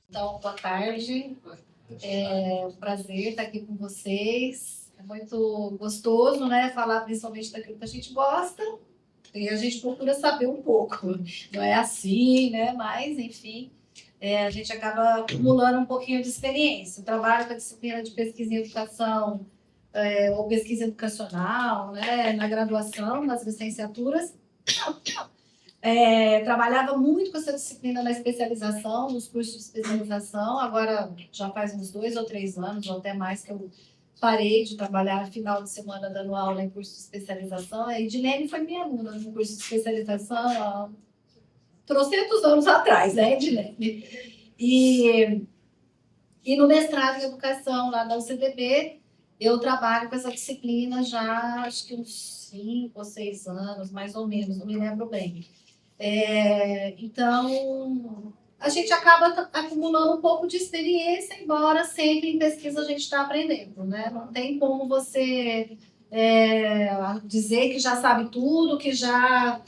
Então, boa tarde. É um prazer estar aqui com vocês. É muito gostoso, né? Falar principalmente daquilo que a gente gosta. E a gente procura saber um pouco. Não é assim, né? Mas, enfim, a gente acaba acumulando um pouquinho de experiência. Eu trabalho com a disciplina de pesquisa em educação, ou pesquisa educacional, né? Na graduação, nas licenciaturas. Trabalhava muito com essa disciplina na especialização, nos cursos de especialização. Agora já faz uns 2 ou 3 anos, ou até mais, que eu parei de trabalhar no final de semana dando aula em curso de especialização. A Edilene foi minha aluna no curso de especialização há trocentos anos atrás, né, Edilene? E no mestrado em educação lá da UCDB, eu trabalho com essa disciplina já acho que uns 5 ou 6 anos, mais ou menos, não me lembro bem. Então, a gente acaba acumulando um pouco de experiência, embora sempre em pesquisa a gente está aprendendo, né? Não tem como você dizer que já sabe tudo, que já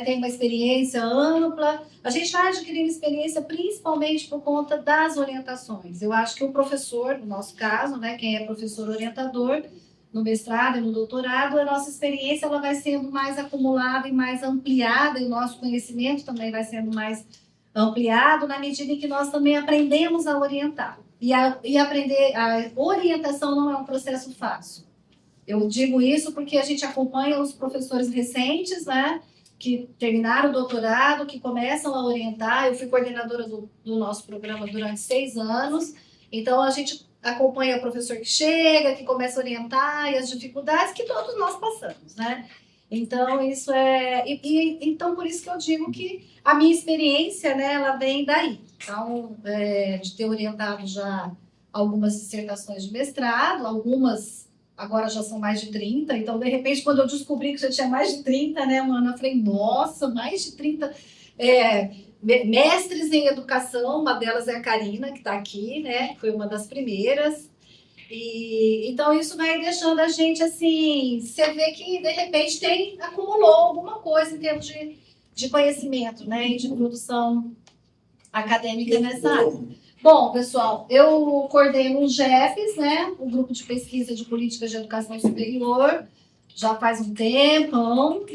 tem uma experiência ampla. A gente vai adquirindo experiência principalmente por conta das orientações. Eu acho que o professor, no nosso caso, né, quem é professor orientador, no mestrado e no doutorado, a nossa experiência ela vai sendo mais acumulada e mais ampliada, e o nosso conhecimento também vai sendo mais ampliado na medida em que nós também aprendemos a orientar. E aprender, a orientação não é um processo fácil. Eu digo isso porque a gente acompanha os professores recentes, né, que terminaram o doutorado, que começam a orientar. Eu fui coordenadora do nosso programa durante 6 anos, então a gente acompanha o professor que chega, que começa a orientar, e as dificuldades que todos nós passamos, né? Então, isso então, por isso que eu digo que a minha experiência, né, ela vem daí. Então, de ter orientado já algumas dissertações de mestrado, algumas agora já são mais de 30, então, de repente, quando eu descobri que já tinha mais de 30, né, Ana, eu falei, nossa, mais de 30 mestres em educação, uma delas é a Karina, que está aqui, né, foi uma das primeiras. E então isso vai deixando a gente assim, você vê que de repente acumulou alguma coisa em termos de conhecimento, né, e de produção acadêmica nessa área. Bom, pessoal, eu coordeno o GEPES, né, o Grupo de Pesquisa de Políticas de Educação Superior, já faz um tempão,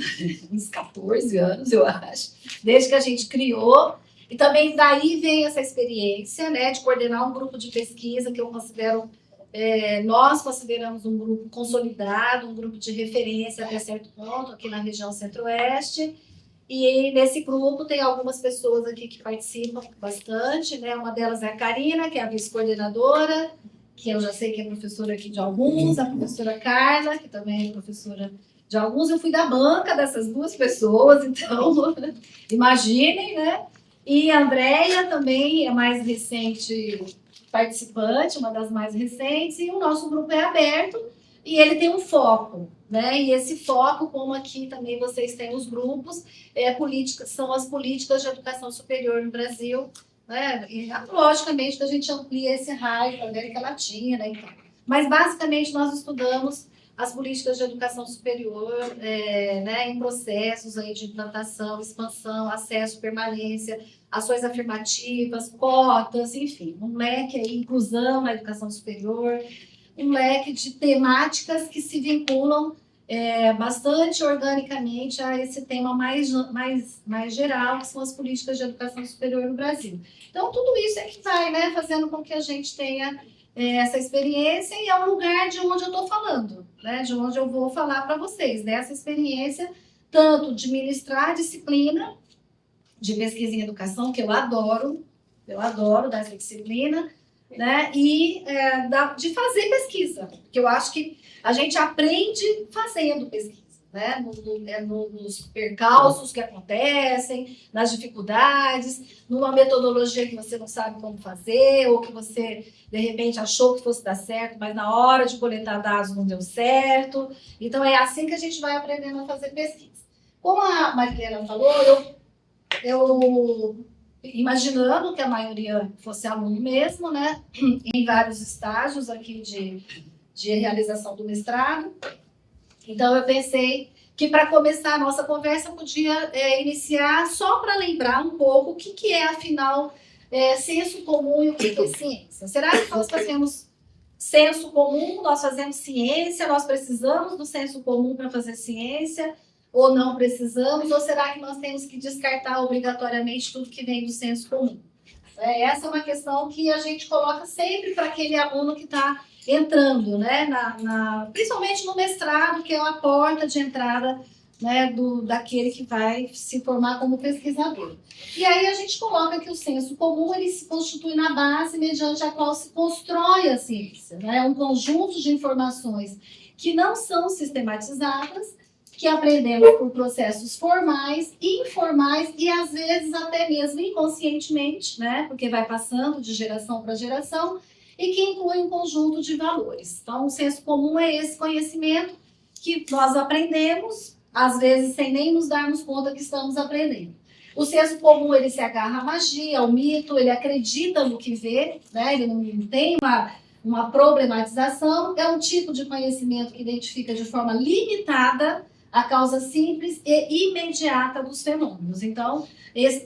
uns 14 anos, eu acho, desde que a gente criou. E também daí vem essa experiência, né, de coordenar um grupo de pesquisa que eu considero, nós consideramos um grupo consolidado, um grupo de referência até certo ponto, aqui na região centro-oeste. E nesse grupo tem algumas pessoas aqui que participam bastante, né? Uma delas é a Karina, que é a vice-coordenadora, que eu já sei que é professora aqui de alguns, a professora Carla, que também é professora de alguns. Eu fui da banca dessas 2 pessoas, então, imaginem, né? E a Andréia também é mais recente participante, uma das mais recentes, e o nosso grupo é aberto, e ele tem um foco, né? E esse foco, como aqui também vocês têm os grupos, são as políticas de educação superior no Brasil, né? E, logicamente, que a gente amplia esse raio para a América Latina e tal. Mas, basicamente, nós estudamos as políticas de educação superior, né, em processos aí de implantação, expansão, acesso, permanência, ações afirmativas, cotas, enfim, um leque aí, inclusão na educação superior, um leque de temáticas que se vinculam bastante organicamente a esse tema mais geral, que são as políticas de educação superior no Brasil. Então, tudo isso é que vai, né, fazendo com que a gente tenha essa experiência, e é um lugar de onde eu estou falando, né, de onde eu vou falar para vocês, dessa experiência, tanto de ministrar a disciplina de pesquisa em educação, que eu adoro dessa disciplina, né? E de fazer pesquisa, porque eu acho que a gente aprende fazendo pesquisa, né? Nos percalços que acontecem, nas dificuldades, numa metodologia que você não sabe como fazer, ou que você, de repente, achou que fosse dar certo, mas na hora de coletar dados não deu certo. Então, é assim que a gente vai aprendendo a fazer pesquisa. Como a Marilena falou, eu imaginando que a maioria fosse aluno mesmo, né, em vários estágios aqui de realização do mestrado. Então, eu pensei que para começar a nossa conversa podia iniciar só para lembrar um pouco o que é, afinal, senso comum e o que é ciência. Será que nós fazemos senso comum, nós fazemos ciência, nós precisamos do senso comum para fazer ciência, ou não precisamos, ou será que nós temos que descartar obrigatoriamente tudo que vem do senso comum? Essa é uma questão que a gente coloca sempre para aquele aluno que está entrando, né, principalmente no mestrado, que é a porta de entrada, né, daquele que vai se formar como pesquisador. E aí a gente coloca que o senso comum ele se constitui na base mediante a qual se constrói a ciência, né, um conjunto de informações que não são sistematizadas, que aprendemos por processos formais, informais e às vezes até mesmo inconscientemente, né, porque vai passando de geração para geração, e que inclui um conjunto de valores. Então, o senso comum é esse conhecimento que nós aprendemos, às vezes sem nem nos darmos conta que estamos aprendendo. O senso comum, ele se agarra à magia, ao mito, ele acredita no que vê, né? Ele não tem uma problematização, é um tipo de conhecimento que identifica de forma limitada a causa simples e imediata dos fenômenos. Então,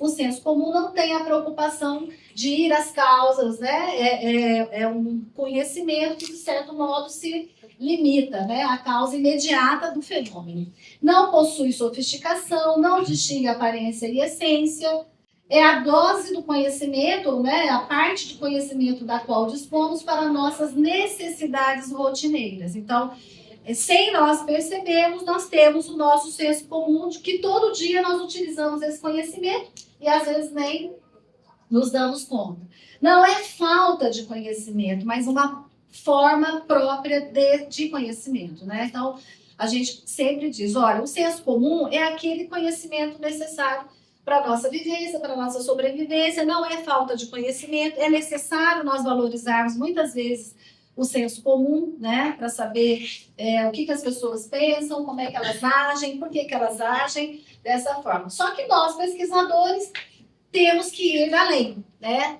o senso comum não tem a preocupação de ir às causas, né? É um conhecimento que, de certo modo, se limita, né, à causa imediata do fenômeno. Não possui sofisticação, não distingue aparência e essência, é a dose do conhecimento, né, a parte de conhecimento da qual dispomos para nossas necessidades rotineiras. Então, sem nós percebermos, nós temos o nosso senso comum de que todo dia nós utilizamos esse conhecimento e às vezes nem nos damos conta. Não é falta de conhecimento, mas uma forma própria de conhecimento, né? Então, a gente sempre diz, olha, o senso comum é aquele conhecimento necessário para a nossa vivência, para a nossa sobrevivência, não é falta de conhecimento, é necessário nós valorizarmos muitas vezes o senso comum, né, para saber o que as pessoas pensam, como é que elas agem, por que elas agem dessa forma. Só que nós, pesquisadores, temos que ir além, né,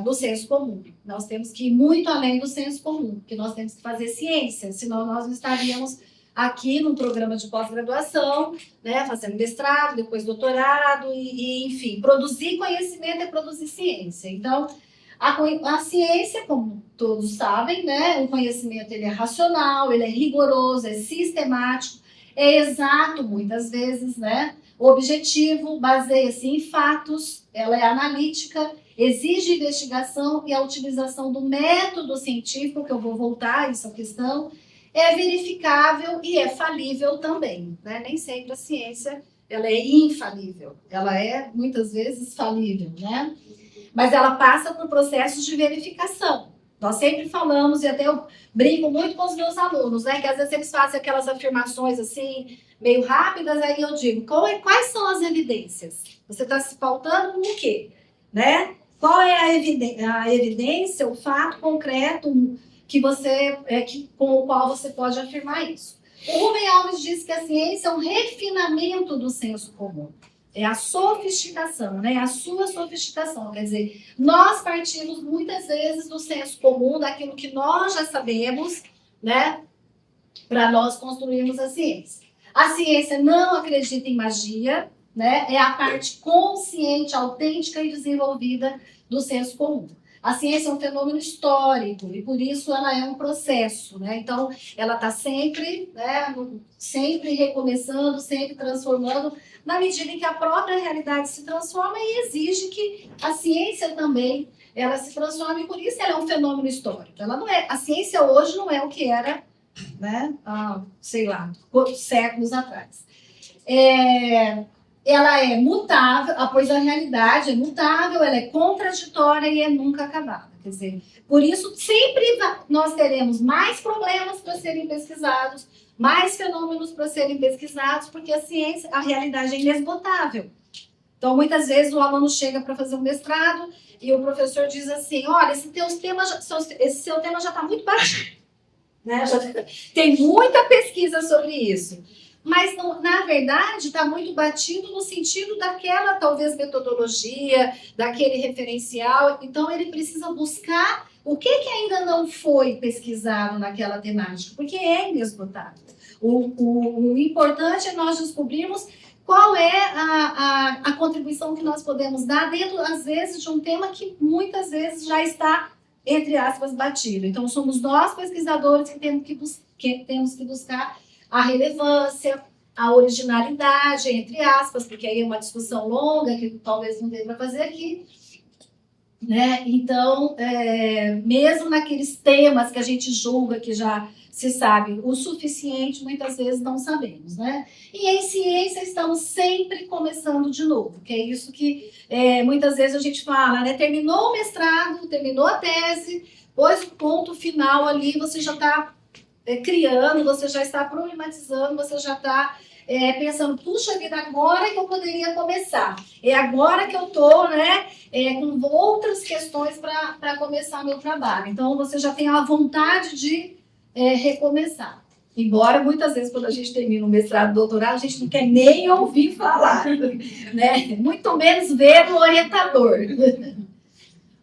do senso comum. Nós temos que ir muito além do senso comum, porque nós temos que fazer ciência, senão nós não estaríamos aqui num programa de pós-graduação, né, fazendo mestrado, depois doutorado, enfim, produzir conhecimento é produzir ciência. Então, a ciência, como todos sabem, né, o conhecimento ele é racional, ele é rigoroso, é sistemático, é exato muitas vezes, né? Objetivo, baseia-se em fatos, ela é analítica, exige investigação e a utilização do método científico, que eu vou voltar a essa questão, é verificável e é falível também, né? Nem sempre a ciência ela é infalível, ela é muitas vezes falível, né? Mas ela passa por processos de verificação. Nós sempre falamos, e até eu brinco muito com os meus alunos, né? Que às vezes eles fazem aquelas afirmações assim, meio rápidas, aí eu digo, quais são as evidências? Você está se pautando com o quê? Né? Qual é a evidência, o fato concreto que com o qual você pode afirmar isso? O Rubem Alves diz que a ciência é um refinamento do senso comum. É a sofisticação, né? A sua sofisticação. Quer dizer, nós partimos muitas vezes do senso comum, daquilo que nós já sabemos, né? Para nós construirmos a ciência. A ciência não acredita em magia, né? É a parte consciente, autêntica e desenvolvida do senso comum. A ciência é um fenômeno histórico e por isso ela é um processo, né? Então ela está sempre, né? Sempre recomeçando, sempre transformando, na medida em que a própria realidade se transforma e exige que a ciência também ela se transforme, e por isso ela é um fenômeno histórico. Ela não é, a ciência hoje não é o que era, né, sei lá, séculos atrás. Ela é mutável, pois a realidade é mutável, ela é contraditória e é nunca acabada. Quer dizer, por isso sempre nós teremos mais problemas para serem pesquisados, mais fenômenos para serem pesquisados, porque a ciência, a realidade é inesgotável. Então, muitas vezes o aluno chega para fazer um mestrado e o professor diz assim, olha, esse seu tema já está muito batido, né? Tem muita pesquisa sobre isso. Mas, na verdade, está muito batido no sentido daquela, talvez, metodologia, daquele referencial. Então, ele precisa buscar o que ainda não foi pesquisado naquela temática, porque é inesgotável. O importante é nós descobrirmos qual é a contribuição que nós podemos dar dentro, às vezes, de um tema que muitas vezes já está, entre aspas, batido. Então, somos nós, pesquisadores, que temos que buscar a relevância, a originalidade, entre aspas, porque aí é uma discussão longa que talvez não dê para fazer aqui, né? Então, mesmo naqueles temas que a gente julga que já se sabe o suficiente, muitas vezes não sabemos, né? E em ciência estamos sempre começando de novo, que é isso que muitas vezes a gente fala, né? Terminou o mestrado, terminou a tese, pôs o ponto final ali, você já está criando, você já está problematizando, você já está pensando, puxa vida, agora que eu poderia começar. É agora que eu estou, né, com outras questões para começar meu trabalho. Então, você já tem a vontade de recomeçar. Embora, muitas vezes, quando a gente termina o mestrado, o doutorado, a gente não quer nem ouvir falar, né? Muito menos ver o orientador.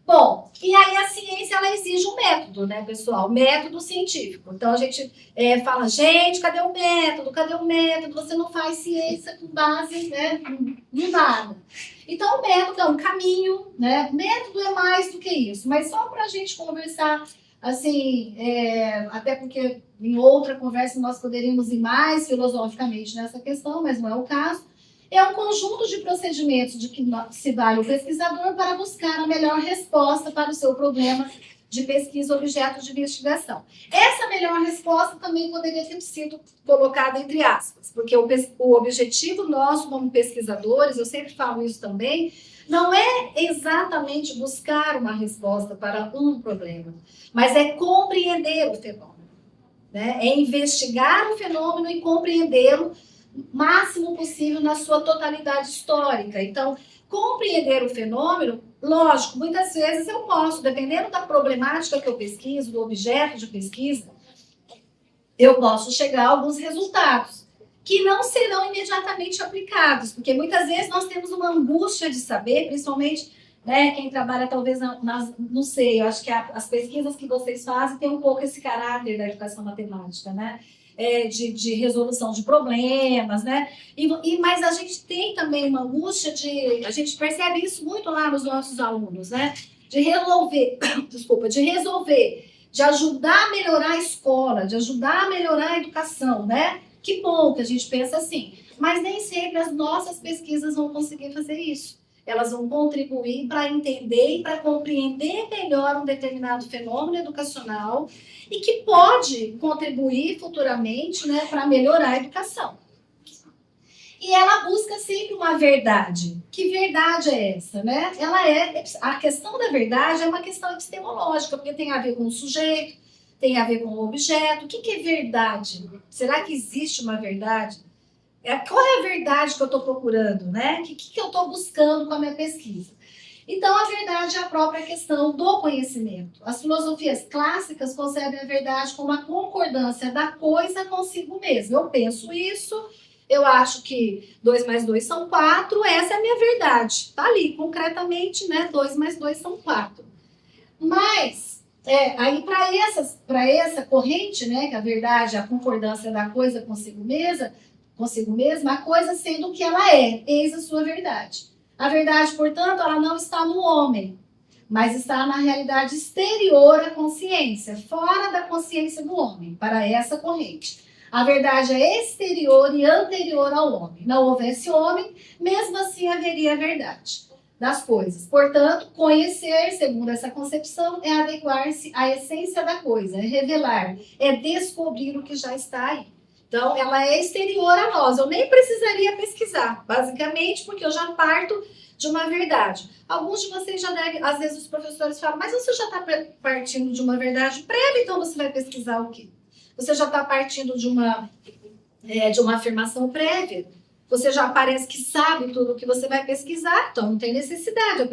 Bom, e aí a ciência, ela exige um método, né, pessoal? Método científico. Então, a gente fala, gente, cadê o método? Cadê o método? Você não faz ciência com base, né, em nada. Então, o método é um caminho, né? Método é mais do que isso. Mas só para a gente conversar, assim, até porque em outra conversa nós poderíamos ir mais filosoficamente nessa questão, mas não é o caso. É um conjunto de procedimentos de que se vale o pesquisador para buscar a melhor resposta para o seu problema de pesquisa objeto de investigação. Essa melhor resposta também poderia ter sido colocada entre aspas, porque o objetivo nosso como pesquisadores, eu sempre falo isso também, não é exatamente buscar uma resposta para um problema, mas é compreender o fenômeno, né? É investigar o fenômeno e compreendê-lo máximo possível na sua totalidade histórica. Então, compreender o fenômeno, lógico, muitas vezes eu posso, dependendo da problemática que eu pesquiso, do objeto de pesquisa, eu posso chegar a alguns resultados que não serão imediatamente aplicados, porque muitas vezes nós temos uma angústia de saber, principalmente, né, quem trabalha talvez não sei, eu acho que as pesquisas que vocês fazem têm um pouco esse caráter da educação matemática, né? De resolução de problemas, né? Mas a gente tem também uma angústia a gente percebe isso muito lá nos nossos alunos, né? De resolver, de ajudar a melhorar a escola, de ajudar a melhorar a educação, né? Que bom que a gente pensa assim, mas nem sempre as nossas pesquisas vão conseguir fazer isso. Elas vão contribuir para entender e para compreender melhor um determinado fenômeno educacional e que pode contribuir futuramente, né, para melhorar a educação. E ela busca sempre uma verdade. Que verdade é essa, né? A questão da verdade é uma questão epistemológica, porque tem a ver com o sujeito, tem a ver com o objeto. O que é verdade? Será que existe uma verdade? Qual é a verdade que eu estou procurando, né? O que eu estou buscando com a minha pesquisa? Então, a verdade é a própria questão do conhecimento. As filosofias clássicas concebem a verdade como a concordância da coisa consigo mesma. Eu penso isso, eu acho que 2 mais 2 são 4, essa é a minha verdade. Está ali, concretamente, né? 2 mais 2 são 4. Mas, aí para essa corrente, né? Que a verdade é a concordância da coisa consigo mesma, a coisa sendo o que ela é, eis a sua verdade. A verdade, portanto, ela não está no homem, mas está na realidade exterior à consciência, fora da consciência do homem, para essa corrente. A verdade é exterior e anterior ao homem. Não houvesse homem, mesmo assim haveria a verdade das coisas. Portanto, conhecer, segundo essa concepção, é adequar-se à essência da coisa, é revelar, é descobrir o que já está aí. Então, ela é exterior a nós. Eu nem precisaria pesquisar, basicamente, porque eu já parto de uma verdade. Alguns de vocês já devem, às vezes os professores falam, mas você já está partindo de uma verdade prévia, então você vai pesquisar o quê? Você já está partindo de uma afirmação prévia. Você já parece que sabe tudo o que você vai pesquisar, então não tem necessidade.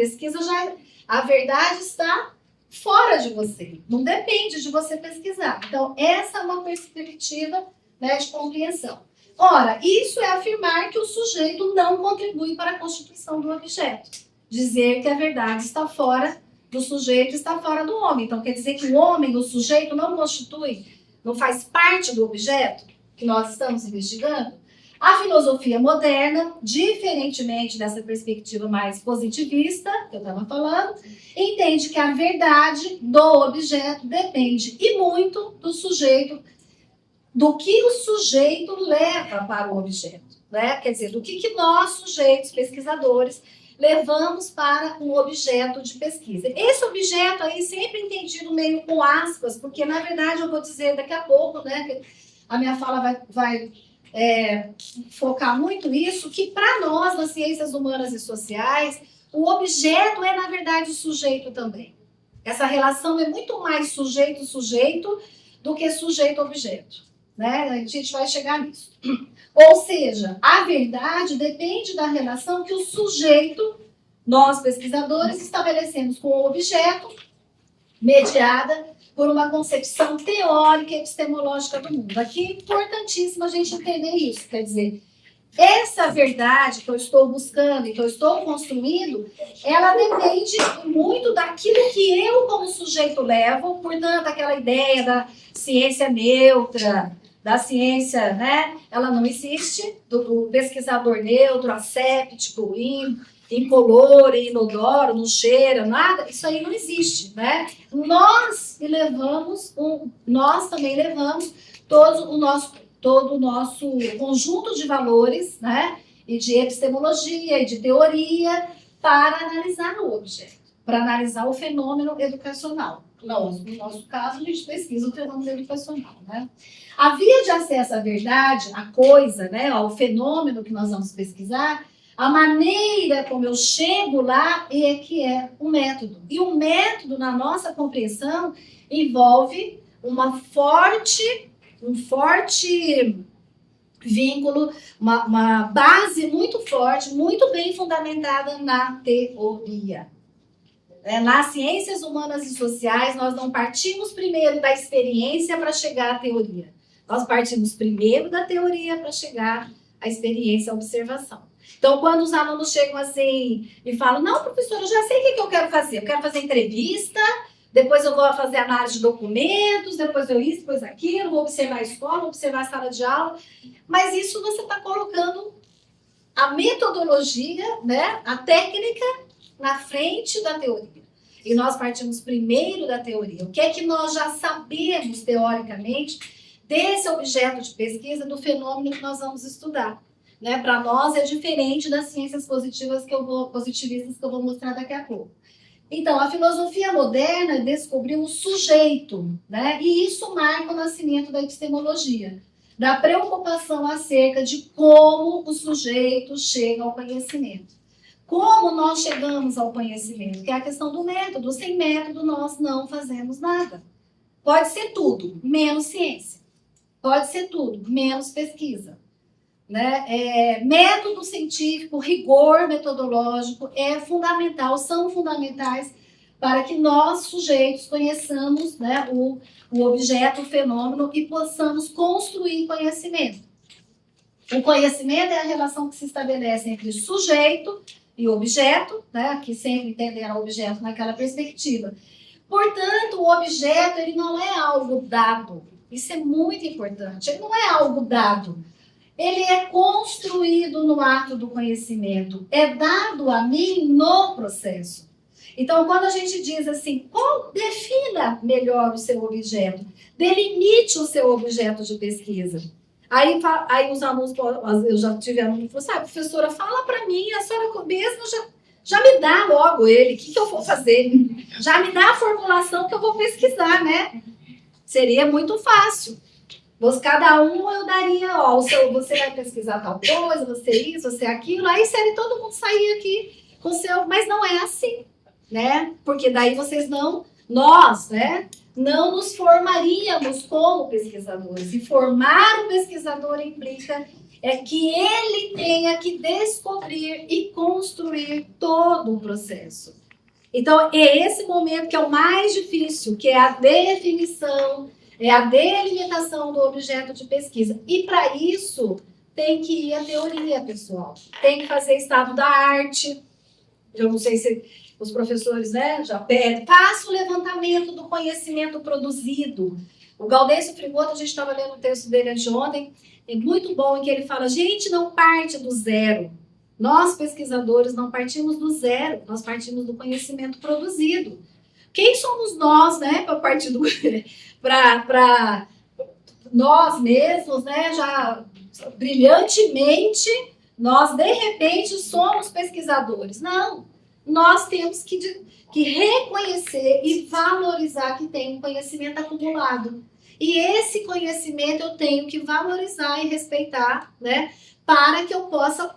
A verdade está fora de você. Não depende de você pesquisar. Então, essa é uma perspectiva, né, de compreensão. Ora, isso é afirmar que o sujeito não contribui para a constituição do objeto. Dizer que a verdade está fora do sujeito, está fora do homem. Então, quer dizer que o homem, o sujeito, não constitui, não faz parte do objeto? que nós estamos investigando? A filosofia moderna, diferentemente dessa perspectiva mais positivista que eu estava falando, entende que a verdade do objeto depende e muito do sujeito, do que o sujeito leva para o objeto, né? Quer dizer, do que nós, sujeitos, pesquisadores, levamos para um objeto de pesquisa. Esse objeto aí sempre entendido meio com aspas, porque na verdade eu vou dizer daqui a pouco, né? Que a minha fala vai focar muito nisso, que para nós, nas ciências humanas e sociais, o objeto é, na verdade, o sujeito também. Essa relação é muito mais sujeito-sujeito do que sujeito-objeto, né? A gente vai chegar nisso. Ou seja, a verdade depende da relação que o sujeito, nós pesquisadores, estabelecemos com o objeto, mediada por uma concepção teórica e epistemológica do mundo. Aqui é importantíssimo a gente entender isso. Quer dizer, essa verdade que eu estou buscando e que eu estou construindo, ela depende muito daquilo que eu, como sujeito, levo. Portanto, aquela ideia da ciência neutra, da ciência, né? Ela não existe, do pesquisador neutro, asséptico, incolor, inodoro, não cheira, nada, isso aí não existe, né? Nós também levamos todo o nosso conjunto de valores, né? E de epistemologia e de teoria para analisar o objeto, para analisar o fenômeno educacional. No nosso caso, a gente pesquisa o fenômeno educacional, né? A via de acesso à verdade, a coisa, né? Ao fenômeno que nós vamos pesquisar, a maneira como eu chego lá é que é o método. E o método, na nossa compreensão, envolve um forte vínculo, uma base muito forte, muito bem fundamentada na teoria. Nas ciências humanas e sociais, nós não partimos primeiro da experiência para chegar à teoria. Nós partimos primeiro da teoria para chegar à experiência, à observação. Então, quando os alunos chegam assim e falam, não, professora, eu já sei o que eu quero fazer. Eu quero fazer entrevista, depois eu vou fazer análise de documentos, depois eu isso, depois aquilo, vou observar a escola, vou observar a sala de aula. Mas isso você está colocando a metodologia, né, a técnica na frente da teoria. E nós partimos primeiro da teoria. O que é que nós já sabemos, teoricamente, desse objeto de pesquisa, do fenômeno que nós vamos estudar? Né? Para nós é diferente das ciências positivistas que eu vou mostrar daqui a pouco. Então, a filosofia moderna descobriu o sujeito, né? E isso marca o nascimento da epistemologia, da preocupação acerca de como o sujeito chega ao conhecimento. Como nós chegamos ao conhecimento? Que é a questão do método. Sem método, nós não fazemos nada. Pode ser tudo, menos ciência. Pode ser tudo, menos pesquisa. Né? Método científico, rigor metodológico é fundamental, são fundamentais para que nós, sujeitos, conheçamos, né, o objeto, o fenômeno e possamos construir conhecimento. O conhecimento é a relação que se estabelece entre sujeito e objeto, né, que sempre entenderam o objeto naquela perspectiva. Portanto, o objeto ele não é algo dado. Isso é muito importante. Ele não é algo dado. Ele é construído no ato do conhecimento. É dado a mim no processo. Então, quando a gente diz assim, defina melhor o seu objeto, delimite o seu objeto de pesquisa. Aí os alunos, eu já tive aluno que falou, sabe, professora, fala para mim, a senhora mesmo já me dá logo ele, o que eu vou fazer? Já me dá a formulação que eu vou pesquisar, né? Seria muito fácil. Cada um eu daria, você vai pesquisar tal coisa, você isso, você aquilo, aí seria todo mundo sair aqui com o seu, mas não é assim, né? Porque daí nós, né, não nos formaríamos como pesquisadores. E formar o pesquisador implica que ele tenha que descobrir e construir todo o processo. Então, é esse momento que é o mais difícil, que é a definição, é a delimitação do objeto de pesquisa. E para isso, tem que ir a teoria, pessoal. Tem que fazer estado da arte. Eu não sei se os professores, né, já pedem. Faça o levantamento do conhecimento produzido. O Gaudêncio Frigoto, a gente estava lendo o texto dele anteontem, é muito bom em que ele fala, gente, não parte do zero. Nós, pesquisadores, não partimos do zero, nós partimos do conhecimento produzido. Quem somos nós, né, para partir do... para nós mesmos, né, já brilhantemente, nós, de repente, somos pesquisadores. Não, nós temos que reconhecer e valorizar que tem um conhecimento acumulado. E esse conhecimento eu tenho que valorizar e respeitar, né, para que eu possa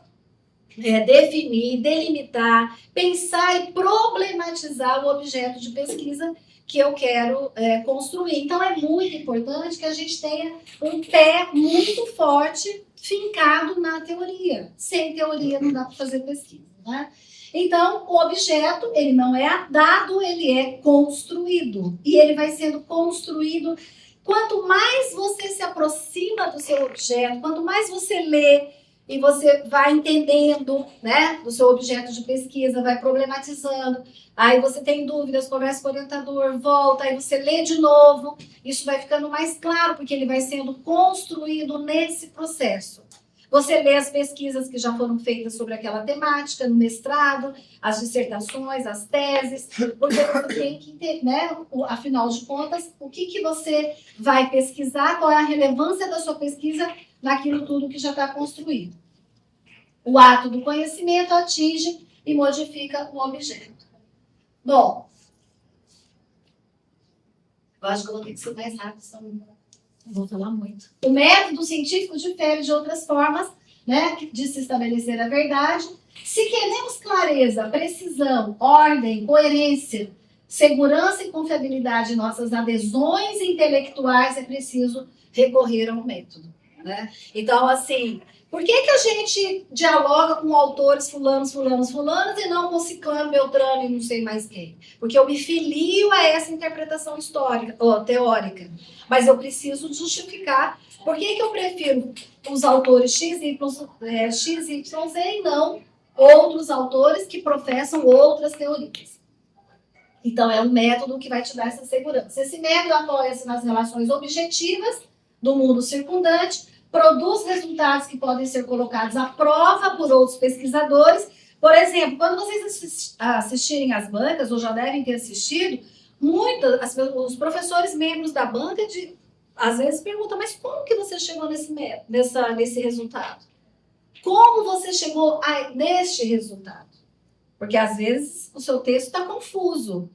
definir, delimitar, pensar e problematizar o objeto de pesquisa que eu quero construir. Então, é muito importante que a gente tenha um pé muito forte fincado na teoria. Sem teoria não dá para fazer pesquisa, né? Então, o objeto, ele não é dado, ele é construído. E ele vai sendo construído. Quanto mais você se aproxima do seu objeto, quanto mais você lê, e você vai entendendo, né, do seu objeto de pesquisa, vai problematizando, aí você tem dúvidas, conversa com o orientador, volta, aí você lê de novo, isso vai ficando mais claro, porque ele vai sendo construído nesse processo. Você lê as pesquisas que já foram feitas sobre aquela temática, no mestrado, as dissertações, as teses, porque você tem que entender, né, afinal de contas, o que você vai pesquisar, qual é a relevância da sua pesquisa naquilo tudo que já está construído. O ato do conhecimento atinge e modifica o objeto. Bom, eu acho que eu vou ter que ser mais rápido, senão não vou falar muito. O método científico difere de outras formas, né, de se estabelecer a verdade. Se queremos clareza, precisão, ordem, coerência, segurança e confiabilidade em nossas adesões intelectuais, é preciso recorrer ao método. Né? Então, assim, por que a gente dialoga com autores fulanos e não com ciclano, beltrano e não sei mais quem? Porque eu me filio a essa interpretação histórica, ou teórica. Mas eu preciso justificar por que eu prefiro os autores X, Y, Z e não outros autores que professam outras teorias. Então, é um método que vai te dar essa segurança. Esse método apoia-se nas relações objetivas do mundo circundante, produz resultados que podem ser colocados à prova por outros pesquisadores. Por exemplo, quando vocês assistirem às bancas, ou já devem ter assistido, os professores membros da banca, às vezes, perguntam, mas como que você chegou nesse resultado? Como você chegou neste resultado? Porque, às vezes, o seu texto está confuso.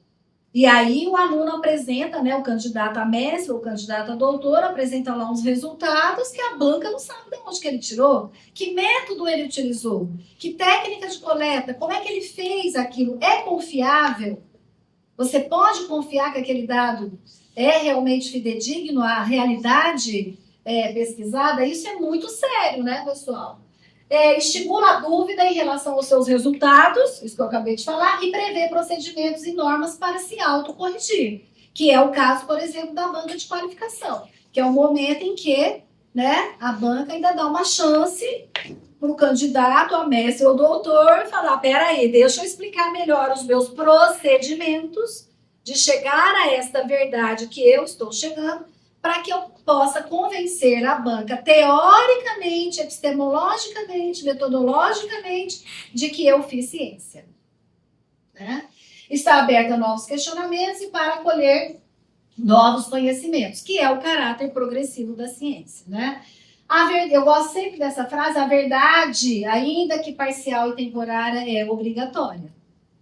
E aí o aluno apresenta, né, o candidato a mestre ou o candidato a doutor, apresenta lá uns resultados que a banca não sabe de onde que ele tirou, que método ele utilizou, que técnica de coleta, como é que ele fez aquilo, é confiável? Você pode confiar que aquele dado é realmente fidedigno à realidade pesquisada? Isso é muito sério, né, pessoal? Estimula a dúvida em relação aos seus resultados, isso que eu acabei de falar, e prevê procedimentos e normas para se autocorrigir, que é o caso, por exemplo, da banca de qualificação, que é o momento em que, né, a banca ainda dá uma chance para o candidato a mestre ou doutor falar, peraí, deixa eu explicar melhor os meus procedimentos de chegar a esta verdade que eu estou chegando, para que eu possa convencer a banca teoricamente, epistemologicamente, metodologicamente, de que eu fiz ciência. Né? Está aberta a novos questionamentos e para acolher novos conhecimentos, que é o caráter progressivo da ciência. Né? Eu gosto sempre dessa frase, a verdade, ainda que parcial e temporária, é obrigatória.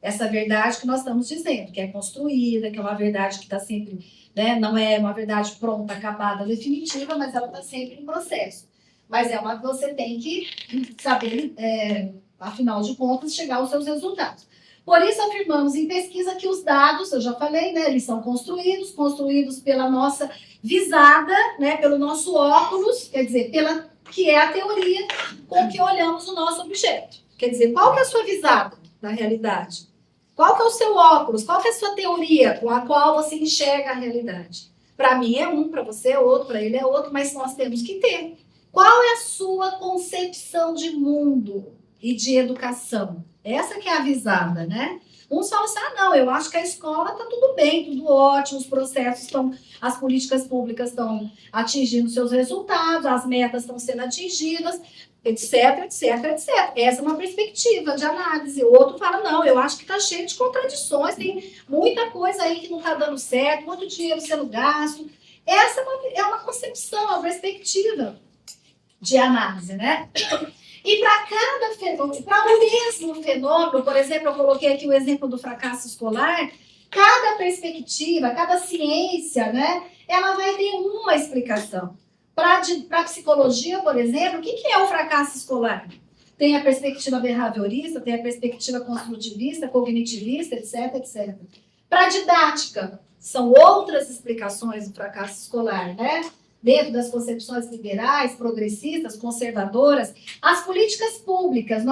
Essa verdade que nós estamos dizendo, que é construída, que é uma verdade que está sempre, né, não é uma verdade pronta, acabada, definitiva, mas ela está sempre em processo. Mas é uma que você tem que saber, afinal de contas, chegar aos seus resultados. Por isso, afirmamos em pesquisa que os dados, eu já falei, né, eles são construídos pela nossa visada, né, pelo nosso óculos, quer dizer, que é a teoria com que olhamos o nosso objeto. Quer dizer, qual que é a sua visada na realidade? Qual que é o seu óculos? Qual que é a sua teoria com a qual você enxerga a realidade? Para mim é um, para você é outro, para ele é outro, mas nós temos que ter. Qual é a sua concepção de mundo e de educação? Essa que é a visada, né? Uns falam assim, não, eu acho que a escola está tudo bem, tudo ótimo, os processos estão, as políticas públicas estão atingindo seus resultados, as metas estão sendo atingidas, etc, etc, etc. Essa é uma perspectiva de análise. O outro fala, não, eu acho que está cheio de contradições, tem muita coisa aí que não está dando certo, muito dinheiro sendo gasto. Essa é uma concepção, uma perspectiva de análise, né? E para cada fenômeno, para o mesmo fenômeno, por exemplo, eu coloquei aqui o exemplo do fracasso escolar, cada perspectiva, cada ciência, né, ela vai ter uma explicação. Para a psicologia, por exemplo, o que é o fracasso escolar? Tem a perspectiva behaviorista, tem a perspectiva construtivista, cognitivista, etc, etc. Para a didática, são outras explicações do fracasso escolar, né? Dentro das concepções liberais, progressistas, conservadoras, as políticas públicas,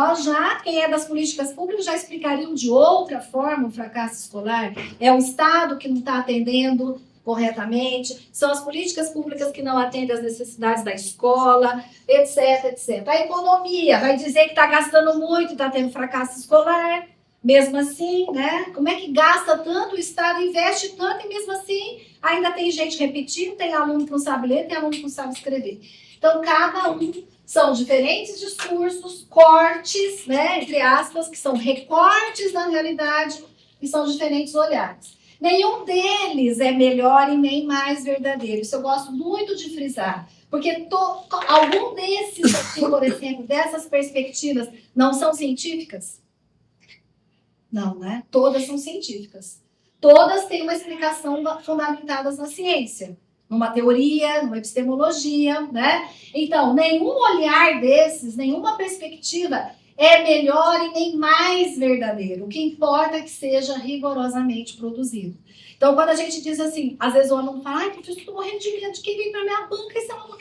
quem é das políticas públicas já explicariam de outra forma o fracasso escolar. É o Estado que não está atendendo corretamente, são as políticas públicas que não atendem às necessidades da escola, etc, etc. A economia vai dizer que está gastando muito, está tendo fracasso escolar, mesmo assim, né? Como é que gasta tanto, o Estado investe tanto e mesmo assim ainda tem gente repetindo, tem aluno que não sabe ler, tem aluno que não sabe escrever. Então, cada um são diferentes discursos, cortes, né, entre aspas, que são recortes da realidade e são diferentes olhares. Nenhum deles é melhor e nem mais verdadeiro. Isso eu gosto muito de frisar. Porque algum desses aqui, por exemplo, dessas perspectivas, não são científicas? Não, né? Todas são científicas. Todas têm uma explicação fundamentada na ciência, numa teoria, numa epistemologia, né? Então, nenhum olhar desses, nenhuma perspectiva é melhor e nem mais verdadeiro. O que importa é que seja rigorosamente produzido. Então, quando a gente diz assim, às vezes o aluno fala, ai, professor, estou morrendo de medo de quem vem para minha banca, esse aluno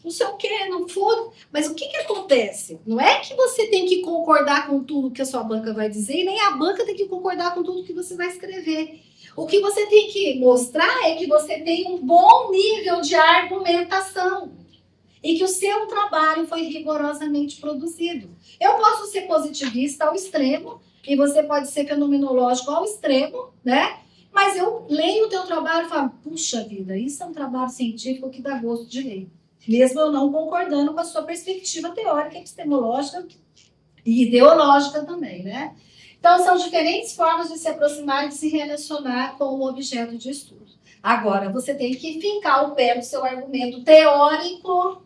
não sei o quê, não for. Mas o que acontece? Não é que você tem que concordar com tudo que a sua banca vai dizer, e nem a banca tem que concordar com tudo que você vai escrever. O que você tem que mostrar é que você tem um bom nível de argumentação e que o seu trabalho foi rigorosamente produzido. Eu posso ser positivista ao extremo e você pode ser fenomenológico ao extremo, né? Mas eu leio o teu trabalho e falo, puxa vida, isso é um trabalho científico que dá gosto de ler. Mesmo eu não concordando com a sua perspectiva teórica, epistemológica e ideológica também, né? Então, são diferentes formas de se aproximar e de se relacionar com o objeto de estudo. Agora, você tem que fincar o pé no seu argumento teórico,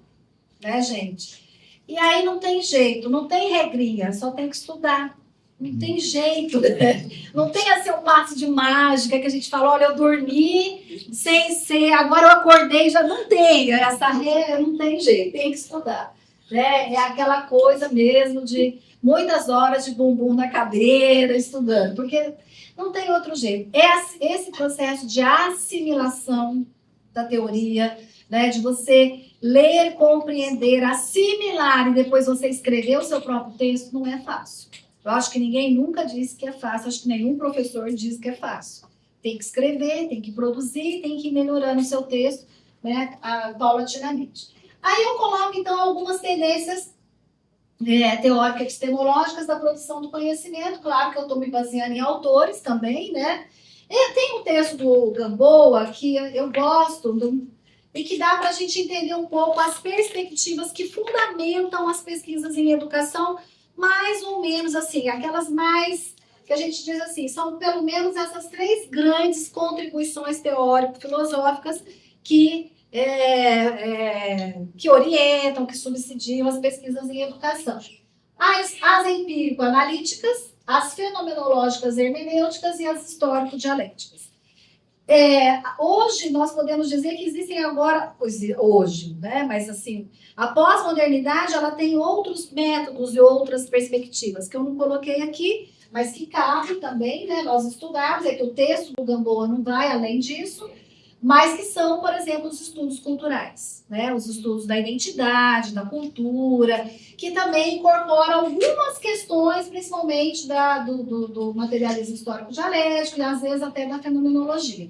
né, gente? E aí não tem jeito, não tem regrinha, só tem que estudar. Não tem jeito, né? Não tem assim um passo de mágica que a gente fala, olha, eu dormi sem ser, agora eu acordei, já não tem. Essa regra não tem jeito, tem que estudar. Né? É aquela coisa mesmo de muitas horas de bumbum na cadeira, estudando, porque não tem outro jeito. Esse processo de assimilação da teoria, né, de você ler, compreender, assimilar e depois você escrever o seu próprio texto, não é fácil. Eu acho que ninguém nunca disse que é fácil, acho que nenhum professor diz que é fácil. Tem que escrever, tem que produzir, tem que ir melhorando o seu texto, né, paulatinamente. Aí eu coloco, então, algumas tendências teóricas epistemológicas da produção do conhecimento. Claro que eu estou me baseando em autores também, né? Tem um texto do Gamboa que eu gosto e que dá para a gente entender um pouco as perspectivas que fundamentam as pesquisas em educação, mais ou menos assim, aquelas mais que a gente diz assim, são pelo menos essas três grandes contribuições teórico-filosóficas que orientam, que subsidiam as pesquisas em educação. As empírico-analíticas, as fenomenológicas hermenêuticas e as histórico-dialéticas. Hoje, nós podemos dizer que existem agora, hoje, né? Mas assim, a pós-modernidade, ela tem outros métodos e outras perspectivas, que eu não coloquei aqui, mas que cabe também, né? Nós estudarmos, é que o texto do Gamboa não vai além disso, mas que são, por exemplo, os estudos culturais, né? Os estudos da identidade, da cultura, que também incorporam algumas questões, principalmente do materialismo histórico-dialético e, às vezes, até da fenomenologia.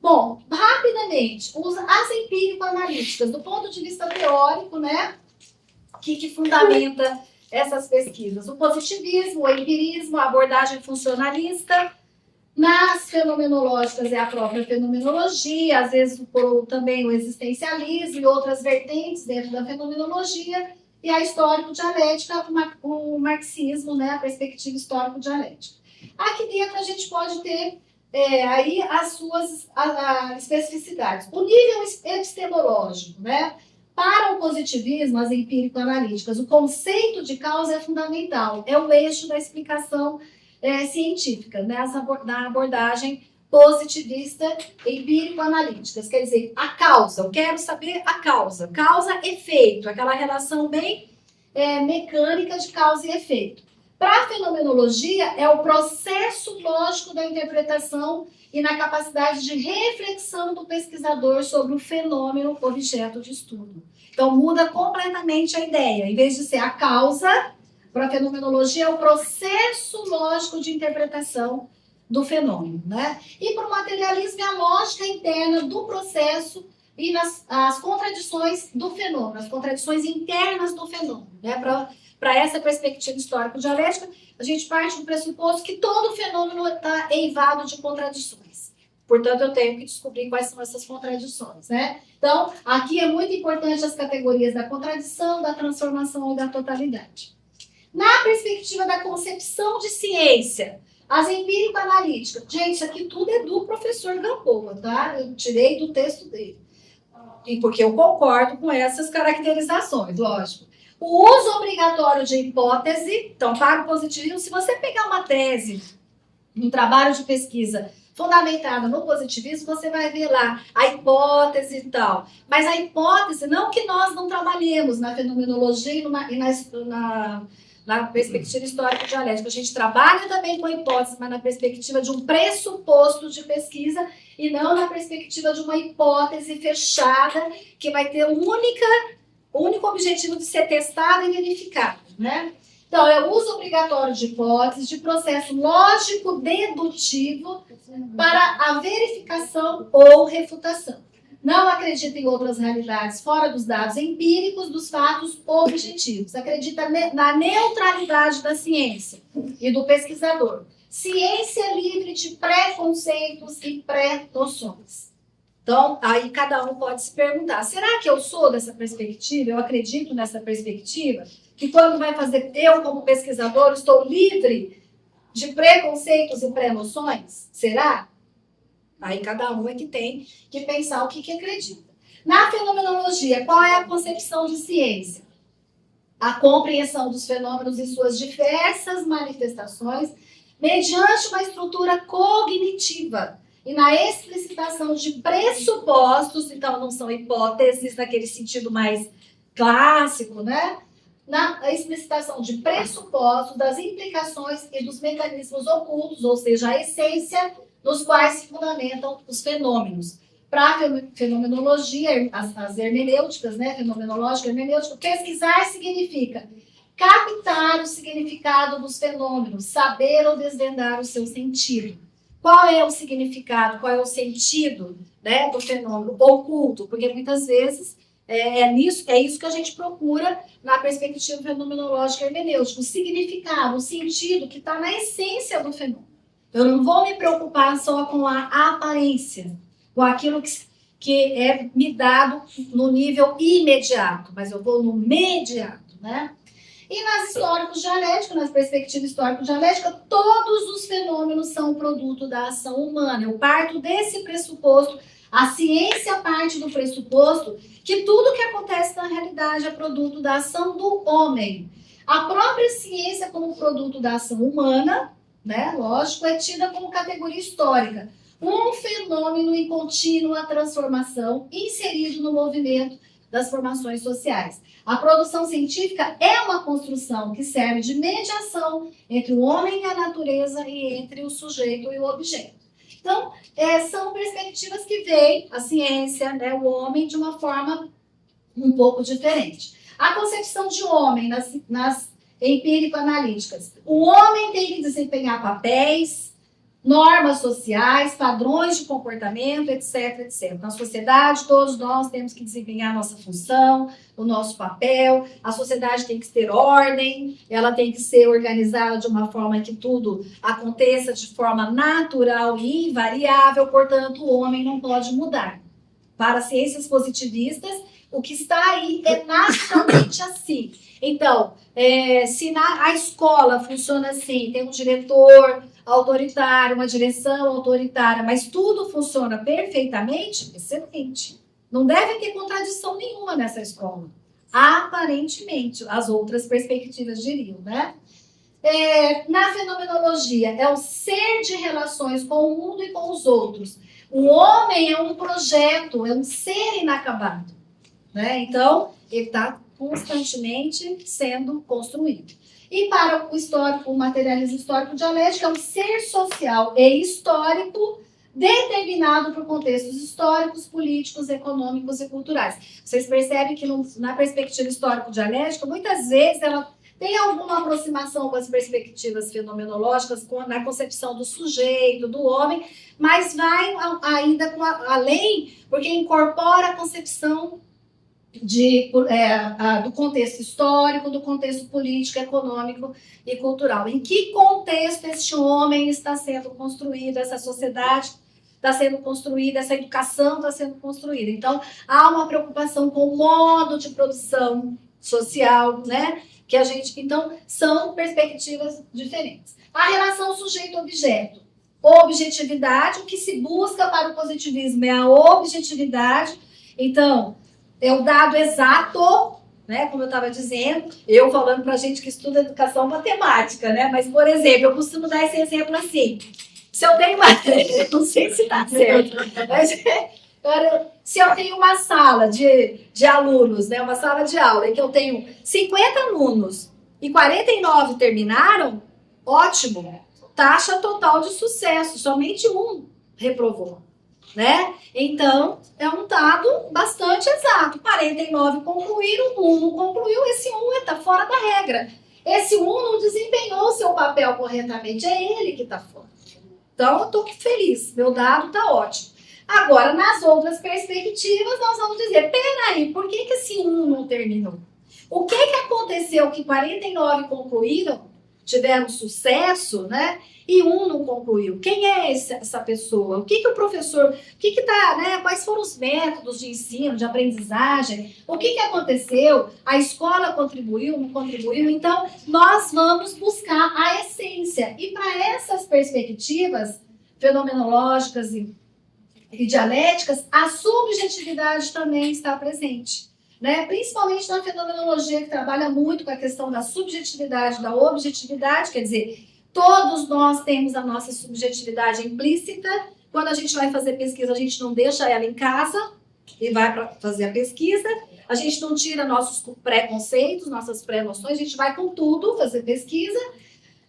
Bom, rapidamente, as empírico-analíticas, do ponto de vista teórico, né? Que fundamenta essas pesquisas? O positivismo, o empirismo, a abordagem funcionalista. Nas fenomenológicas é a própria fenomenologia, às vezes também o existencialismo e outras vertentes dentro da fenomenologia, e a histórico-dialética, o marxismo, né, a perspectiva histórico-dialética. Aqui dentro a gente pode ter aí as suas especificidades. O nível epistemológico, né? Para o positivismo, as empírico-analíticas, o conceito de causa é fundamental, é o eixo da explicação científica, né? Na abordagem positivista empírico-analíticas. Quer dizer, a causa, eu quero saber a causa. Causa-efeito, aquela relação bem mecânica de causa e efeito. Para a fenomenologia, é o processo lógico da interpretação e na capacidade de reflexão do pesquisador sobre o fenômeno objeto de estudo. Então, muda completamente a ideia. Em vez de ser a causa, para a fenomenologia, é o processo lógico de interpretação do fenômeno, né? E para o materialismo, é a lógica interna do processo e as contradições do fenômeno, as contradições internas do fenômeno, né? Para essa perspectiva histórico-dialética, a gente parte do pressuposto que todo fenômeno está eivado de contradições. Portanto, eu tenho que descobrir quais são essas contradições, né? Então, aqui é muito importante as categorias da contradição, da transformação e da totalidade. Na perspectiva da concepção de ciência, as empírico-analíticas, gente, isso aqui tudo é do professor Gamboa, tá? Eu tirei do texto dele. E porque eu concordo com essas caracterizações, lógico. O uso obrigatório de hipótese, então, para o positivismo, se você pegar uma tese, um trabalho de pesquisa fundamentada no positivismo, você vai ver lá a hipótese e tal. Mas a hipótese, não que nós não trabalhemos na fenomenologia e na perspectiva histórico-dialética. A gente trabalha também com a hipótese, mas na perspectiva de um pressuposto de pesquisa e não na perspectiva de uma hipótese fechada que vai ter o único objetivo de ser testada e verificada, né? Então, é o uso obrigatório de hipóteses, de processo lógico dedutivo para a verificação ou refutação. Não acredita em outras realidades fora dos dados empíricos, dos fatos objetivos. Acredita na neutralidade da ciência e do pesquisador. Ciência livre de preconceitos e pré-noções. Então, aí cada um pode se perguntar, será que eu sou dessa perspectiva? Eu acredito nessa perspectiva? Que quando vai fazer, eu como pesquisador, estou livre de preconceitos e pré-noções? Será? Aí cada um é que tem que pensar o que acredita. Na fenomenologia, qual é a concepção de ciência? A compreensão dos fenômenos e suas diversas manifestações mediante uma estrutura cognitiva e na explicitação de pressupostos, então não são hipóteses naquele sentido mais clássico, né? Na explicitação de pressupostos, das implicações e dos mecanismos ocultos, ou seja, a essência nos quais se fundamentam os fenômenos. Para a fenomenologia, as hermenêuticas, né, fenomenológica, hermenêutica, pesquisar significa captar o significado dos fenômenos, saber ou desvendar o seu sentido. Qual é o significado, qual é o sentido, né, do fenômeno oculto? Porque muitas vezes é isso que a gente procura na perspectiva fenomenológica hermenêutica, o significado, o sentido que está na essência do fenômeno. Eu não vou me preocupar só com a aparência, com aquilo que é me dado no nível imediato, mas eu vou no mediato, né? E nas históricos-dialéticas, nas perspectivas histórico-dialéticas, todos os fenômenos são produto da ação humana. Eu parto desse pressuposto, a ciência parte do pressuposto que tudo que acontece na realidade é produto da ação do homem. A própria ciência como produto da ação humana, né, lógico, é tida como categoria histórica. Um fenômeno em contínua transformação inserido no movimento das formações sociais. A produção científica é uma construção que serve de mediação entre o homem e a natureza e entre o sujeito e o objeto. Então, são perspectivas que veem a ciência, né, o homem, de uma forma um pouco diferente. A concepção de homem nas empírico-analíticas. O homem tem que desempenhar papéis, normas sociais, padrões de comportamento, etc, etc. Na sociedade, todos nós temos que desempenhar a nossa função, o nosso papel, a sociedade tem que ter ordem, ela tem que ser organizada de uma forma que tudo aconteça de forma natural e invariável, portanto, o homem não pode mudar. Para ciências positivistas, o que está aí é naturalmente assim. Então, se a escola funciona assim, tem um diretor autoritário, uma direção autoritária, mas tudo funciona perfeitamente, excelente. Não deve ter contradição nenhuma nessa escola. Aparentemente, as outras perspectivas diriam, né? Na fenomenologia, é o ser de relações com o mundo e com os outros. O homem é um projeto, é um ser inacabado, né? Então, ele está constantemente sendo construído. E para o histórico, o materialismo histórico dialético é um ser social e histórico determinado por contextos históricos, políticos, econômicos e culturais. Vocês percebem que na perspectiva histórico-dialética, muitas vezes ela tem alguma aproximação com as perspectivas fenomenológicas, na concepção do sujeito, do homem, mas vai ainda além, porque incorpora a concepção do contexto histórico, do contexto político, econômico e cultural. Em que contexto este homem está sendo construído, essa sociedade está sendo construída, essa educação está sendo construída. Então, há uma preocupação com o modo de produção social, né? Então, são perspectivas diferentes. A relação sujeito-objeto. Objetividade, o que se busca para o positivismo é a objetividade. Então, é o dado exato, né? Como eu estava dizendo, eu falando para a gente que estuda educação matemática, né? Mas, por exemplo, eu costumo dar esse exemplo assim. Se eu tenho uma... não sei se está certo, mas se eu tenho uma sala de alunos, né? Uma sala de aula, em que eu tenho 50 alunos e 49 terminaram, ótimo. Taxa total de sucesso, somente um reprovou, né? Então, é um dado bastante exato. 49 concluíram, um não concluiu, esse um está fora da regra. Esse um não desempenhou o seu papel corretamente, é ele que está fora. Então, eu estou feliz, meu dado está ótimo. Agora, nas outras perspectivas, nós vamos dizer, peraí, por que esse um não terminou? O que aconteceu que 49 concluíram, tiveram sucesso, né? E um não concluiu. Quem é essa pessoa? O que o professor... né? Quais foram os métodos de ensino, de aprendizagem? O que aconteceu? A escola contribuiu, não contribuiu? Então, nós vamos buscar a essência. E para essas perspectivas fenomenológicas e dialéticas, a subjetividade também está presente. Né? Principalmente na fenomenologia, que trabalha muito com a questão da subjetividade, da objetividade, quer dizer, todos nós temos a nossa subjetividade implícita. Quando a gente vai fazer pesquisa, a gente não deixa ela em casa e vai para fazer a pesquisa. A gente não tira nossos preconceitos, nossas pré-noções, a gente vai com tudo fazer pesquisa.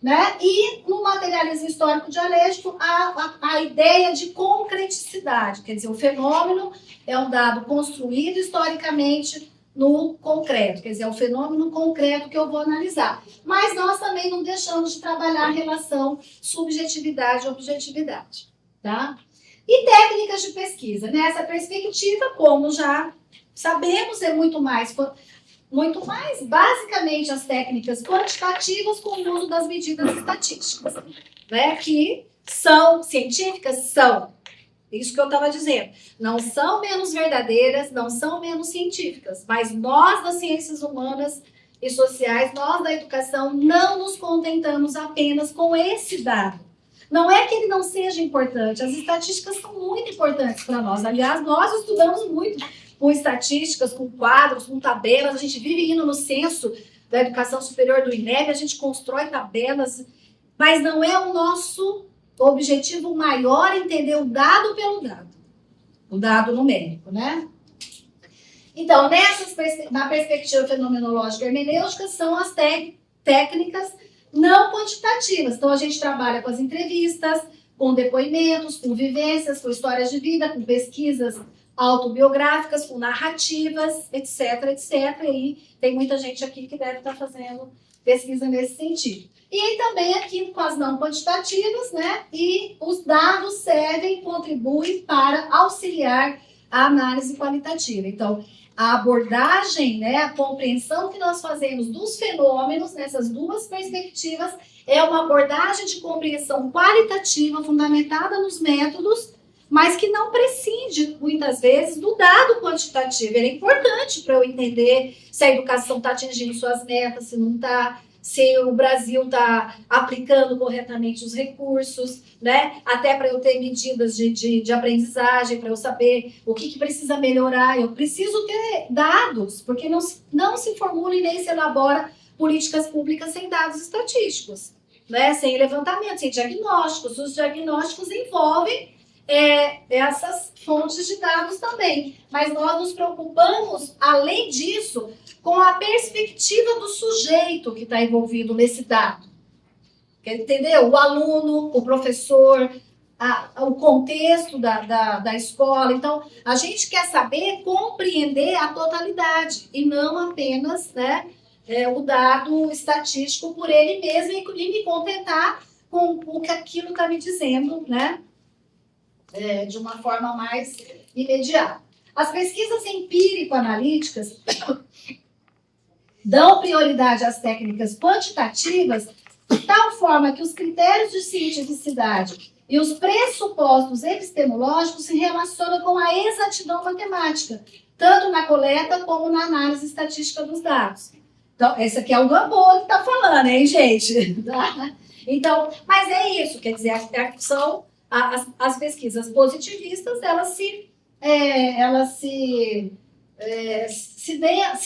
Né? E no materialismo histórico dialético, a ideia de concreticidade, quer dizer, o fenômeno é um dado construído historicamente no concreto, quer dizer, é o fenômeno concreto que eu vou analisar. Mas nós também não deixamos de trabalhar a relação subjetividade-objetividade. Tá? E técnicas de pesquisa. Nessa perspectiva, como já sabemos, é muito mais, basicamente, as técnicas quantitativas com o uso das medidas estatísticas, né? Que são científicas, são. Isso que eu estava dizendo. Não são menos verdadeiras, não são menos científicas, mas nós das ciências humanas e sociais, nós da educação, não nos contentamos apenas com esse dado. Não é que ele não seja importante, as estatísticas são muito importantes para nós. Aliás, nós estudamos muito com estatísticas, com quadros, com tabelas, a gente vive indo no censo da educação superior do INEP, a gente constrói tabelas, mas não é o nosso objetivo maior entender o dado pelo dado, o dado numérico, né? Então, na perspectiva fenomenológica hermenêutica, são as técnicas não quantitativas. Então, a gente trabalha com as entrevistas, com depoimentos, com vivências, com histórias de vida, com pesquisas autobiográficas, com narrativas, etc, etc. E tem muita gente aqui que deve estar fazendo pesquisa nesse sentido. E aí também aqui com as não quantitativas, né? E os dados servem, contribuem para auxiliar a análise qualitativa. Então, a abordagem, né, a compreensão que nós fazemos dos fenômenos nessas duas perspectivas é uma abordagem de compreensão qualitativa fundamentada nos métodos, mas que não prescinde, muitas vezes, do dado quantitativo. Ele é importante para eu entender se a educação está atingindo suas metas, se não está, se o Brasil está aplicando corretamente os recursos, né? Até para eu ter medidas de aprendizagem, para eu saber o que precisa melhorar. Eu preciso ter dados, porque não se formula e nem se elabora políticas públicas sem dados estatísticos, né? Sem levantamento, sem diagnósticos. Os diagnósticos envolvem essas fontes de dados também. Mas nós nos preocupamos, além disso, com a perspectiva do sujeito que está envolvido nesse dado. Entendeu? O aluno, o professor, o contexto da escola. Então, a gente quer saber compreender a totalidade e não apenas, né, o dado estatístico por ele mesmo e me contentar com o que aquilo está me dizendo, né, de uma forma mais imediata. As pesquisas empírico-analíticas dão prioridade às técnicas quantitativas de tal forma que os critérios de cientificidade e os pressupostos epistemológicos se relacionam com a exatidão matemática, tanto na coleta como na análise estatística dos dados. Então, esse aqui é o Gamboa que está falando, hein, gente? Então, mas é isso, quer dizer, são as pesquisas positivistas, elas se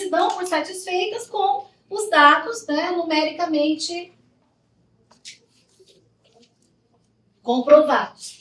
dão por satisfeitas com os dados, né, numericamente comprovados.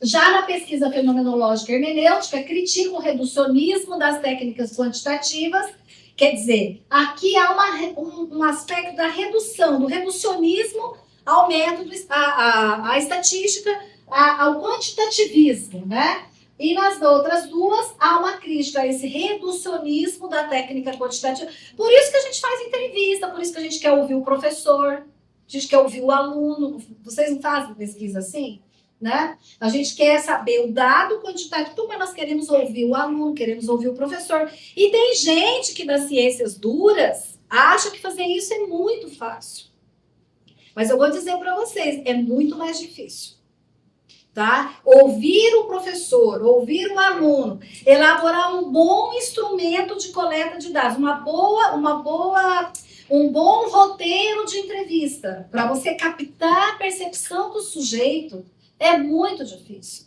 Já na pesquisa fenomenológica hermenêutica, critica o reducionismo das técnicas quantitativas, quer dizer, aqui há um aspecto da redução, do reducionismo ao método, à estatística, ao quantitativismo, né? E nas outras duas, há uma crítica a esse reducionismo da técnica quantitativa. Por isso que a gente faz entrevista, por isso que a gente quer ouvir o professor, a gente quer ouvir o aluno. Vocês não fazem pesquisa assim? Né? A gente quer saber o dado quantitativo, mas nós queremos ouvir o aluno, queremos ouvir o professor. E tem gente que das ciências duras acha que fazer isso é muito fácil. Mas eu vou dizer para vocês, é muito mais difícil. Tá? Ouvir o professor, ouvir o aluno, elaborar um bom instrumento de coleta de dados, um bom roteiro de entrevista, para você captar a percepção do sujeito, é muito difícil.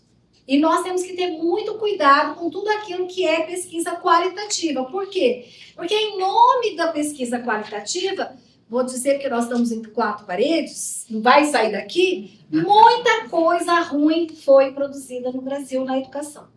E nós temos que ter muito cuidado com tudo aquilo que é pesquisa qualitativa. Por quê? Porque em nome da pesquisa qualitativa, vou dizer que nós estamos entre quatro paredes, não vai sair daqui, muita coisa ruim foi produzida no Brasil na educação.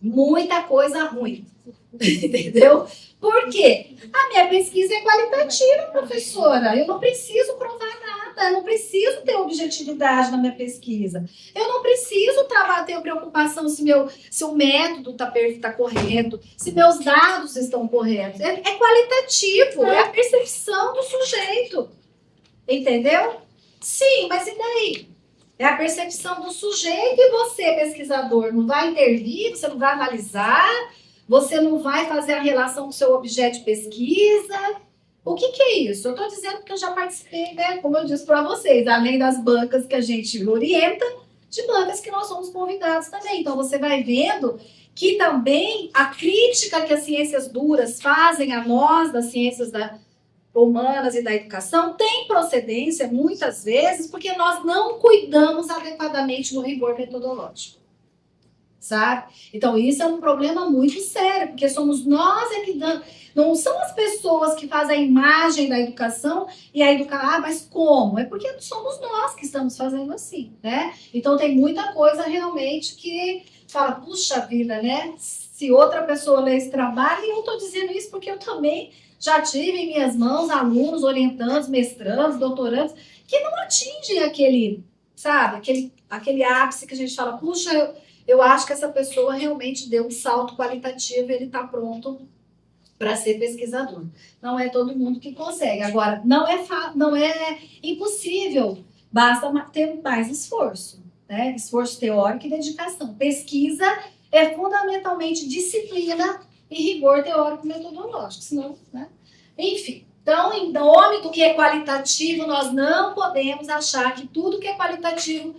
Muita coisa ruim. Entendeu? Por quê? A minha pesquisa é qualitativa, professora. Eu não preciso provar nada, eu não preciso ter objetividade na minha pesquisa. Eu não preciso ter preocupação se o método está correto, se meus dados estão corretos. É qualitativo, é a percepção do sujeito. Entendeu? Sim, mas e daí? É a percepção do sujeito e você, pesquisador, não vai intervir, você não vai analisar, você não vai fazer a relação com o seu objeto de pesquisa. O que é isso? Eu estou dizendo que eu já participei, né, como eu disse para vocês, além das bancas que a gente orienta, de bancas que nós somos convidados também. Então, você vai vendo que também a crítica que as ciências duras fazem a nós, das ciências humanas e da educação, tem procedência, muitas vezes, porque nós não cuidamos adequadamente do rigor metodológico. Sabe? Então, isso é um problema muito sério, porque somos nós que damos, não são as pessoas que fazem a imagem da educação e a educação, mas como? É porque somos nós que estamos fazendo assim, né? Então, tem muita coisa realmente que fala, puxa vida, né? Se outra pessoa lê esse trabalho, e eu estou dizendo isso porque eu também já tive em minhas mãos alunos, orientandos, mestrandos, doutorandos, que não atingem aquele, sabe, aquele ápice que a gente fala, puxa, eu acho que essa pessoa realmente deu um salto qualitativo e ele está pronto para ser pesquisador. Não é todo mundo que consegue. Agora, não é impossível, basta ter mais esforço, né? Esforço teórico e dedicação. Pesquisa é fundamentalmente disciplina e rigor teórico-metodológico, senão, né? Enfim, então, em nome do que é qualitativo, nós não podemos achar que tudo que é qualitativo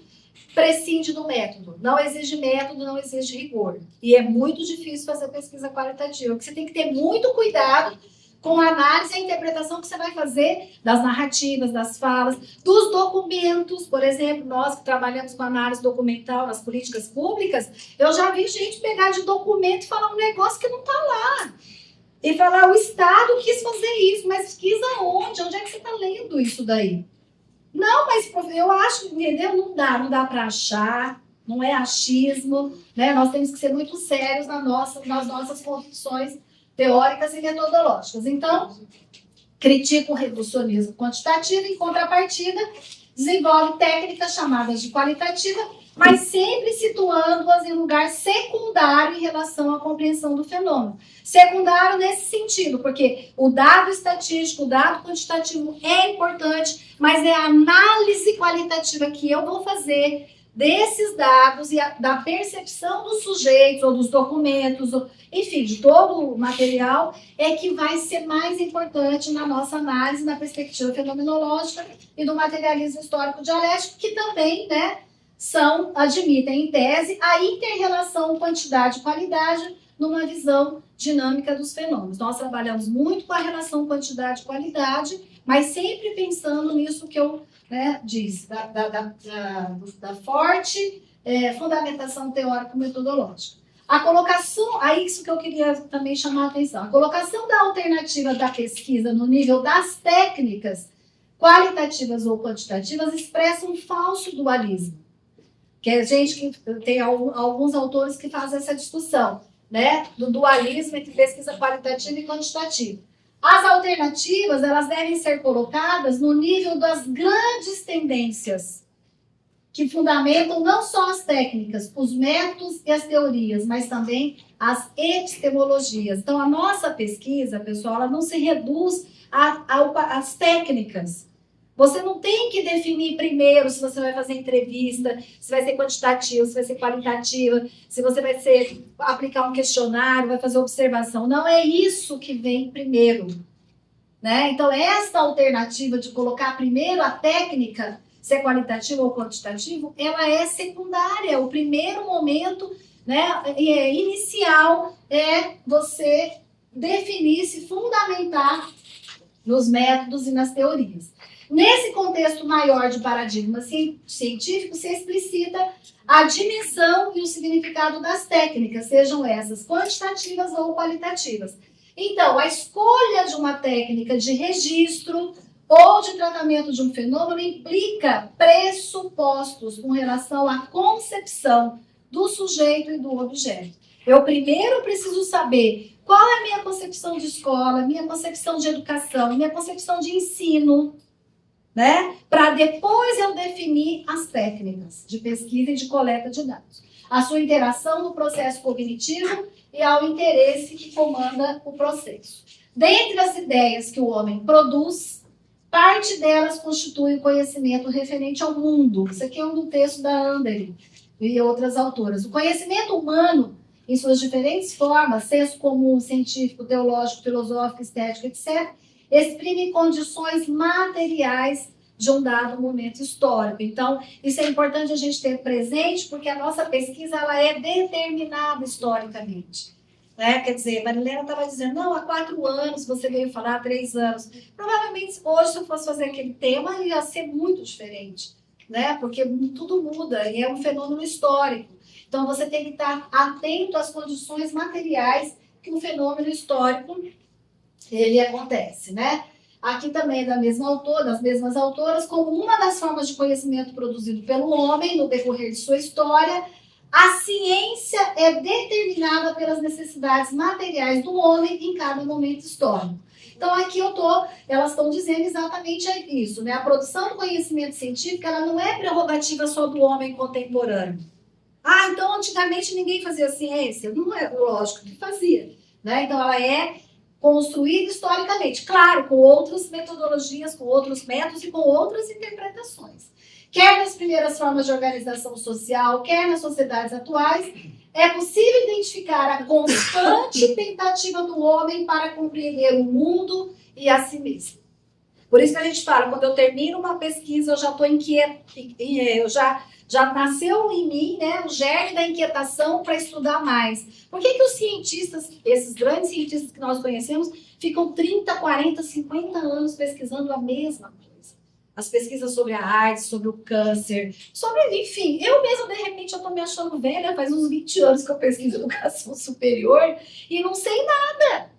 prescinde do método. Não exige método, não exige rigor. E é muito difícil fazer pesquisa qualitativa, porque você tem que ter muito cuidado com a análise e a interpretação que você vai fazer das narrativas, das falas, dos documentos. Por exemplo, nós que trabalhamos com análise documental nas políticas públicas, eu já vi gente pegar de documento e falar um negócio que não está lá. E falar, o Estado quis fazer isso, mas quis aonde? Onde é que você está lendo isso daí? Não, mas eu acho, entendeu? Não dá para achar, não é achismo, né? Nós temos que ser muito sérios nas nossas convicções teóricas e metodológicas. Então, critica o reducionismo quantitativo, em contrapartida, desenvolve técnicas chamadas de qualitativa, mas sempre situando-as em lugar secundário em relação à compreensão do fenômeno. Secundário nesse sentido, porque o dado estatístico, o dado quantitativo é importante, mas é a análise qualitativa que eu vou fazer desses dados e da percepção dos sujeitos ou dos documentos, enfim, de todo o material, é que vai ser mais importante na nossa análise, na perspectiva fenomenológica e do materialismo histórico dialético, que também, né, admitem em tese a inter-relação quantidade e qualidade numa visão dinâmica dos fenômenos. Nós trabalhamos muito com a relação quantidade e qualidade, mas sempre pensando nisso que eu, né, disse, da forte fundamentação teórico-metodológica. A colocação, aí isso que eu queria também chamar a atenção, a colocação da alternativa da pesquisa no nível das técnicas qualitativas ou quantitativas expressa um falso dualismo. Que a gente tem alguns autores que fazem essa discussão, né, do dualismo entre pesquisa qualitativa e quantitativa. As alternativas, elas devem ser colocadas no nível das grandes tendências que fundamentam não só as técnicas, os métodos e as teorias, mas também as epistemologias. Então, a nossa pesquisa, pessoal, ela não se reduz às técnicas. Você não tem que definir primeiro se você vai fazer entrevista, se vai ser quantitativa, se vai ser qualitativa, se você vai aplicar um questionário, vai fazer observação. Não é isso que vem primeiro, né? Então, essa alternativa de colocar primeiro a técnica, se é qualitativo ou quantitativo, ela é secundária. O primeiro momento, né, inicial é você definir, se fundamentar nos métodos e nas teorias. Nesse contexto maior de paradigma científico, se explicita a dimensão e o significado das técnicas, sejam essas quantitativas ou qualitativas. Então, a escolha de uma técnica de registro ou de tratamento de um fenômeno implica pressupostos com relação à concepção do sujeito e do objeto. Eu primeiro preciso saber qual é a minha concepção de escola, minha concepção de educação, minha concepção de ensino, né? Para depois eu definir as técnicas de pesquisa e de coleta de dados. A sua interação no processo cognitivo e ao interesse que comanda o processo. Dentre as ideias que o homem produz, parte delas constitui o conhecimento referente ao mundo. Isso aqui é um texto da Andere e outras autoras. O conhecimento humano, em suas diferentes formas, senso comum, científico, teológico, filosófico, estético, etc., exprime condições materiais de um dado momento histórico. Então, isso é importante a gente ter presente, porque a nossa pesquisa ela é determinada historicamente. Né? Quer dizer, Marilena estava dizendo, não, há 4 anos você veio falar, há 3 anos. Provavelmente, hoje, se eu fosse fazer aquele tema, ia ser muito diferente, né? Porque tudo muda e é um fenômeno histórico. Então, você tem que estar atento às condições materiais que um fenômeno histórico ele acontece, né? Aqui também é da mesma autora, das mesmas autoras, como uma das formas de conhecimento produzido pelo homem no decorrer de sua história, a ciência é determinada pelas necessidades materiais do homem em cada momento histórico. Então, aqui elas estão dizendo exatamente isso, né? A produção do conhecimento científico, ela não é prerrogativa só do homem contemporâneo. Ah, então antigamente ninguém fazia ciência? Não é lógico que fazia, né? Então, ela é construído historicamente. Claro, com outras metodologias, com outros métodos e com outras interpretações. Quer nas primeiras formas de organização social, quer nas sociedades atuais, é possível identificar a constante tentativa do homem para compreender o mundo e a si mesmo. Por isso que a gente fala, quando eu termino uma pesquisa, eu já estou inquieta, já nasceu em mim, né, o germe da inquietação para estudar mais. Por que os cientistas, esses grandes cientistas que nós conhecemos, ficam 30, 40, 50 anos pesquisando a mesma coisa? As pesquisas sobre a AIDS, sobre o câncer, sobre, enfim, eu mesma, de repente, eu estou me achando velha, faz uns 20 anos que eu pesquiso educação superior e não sei nada.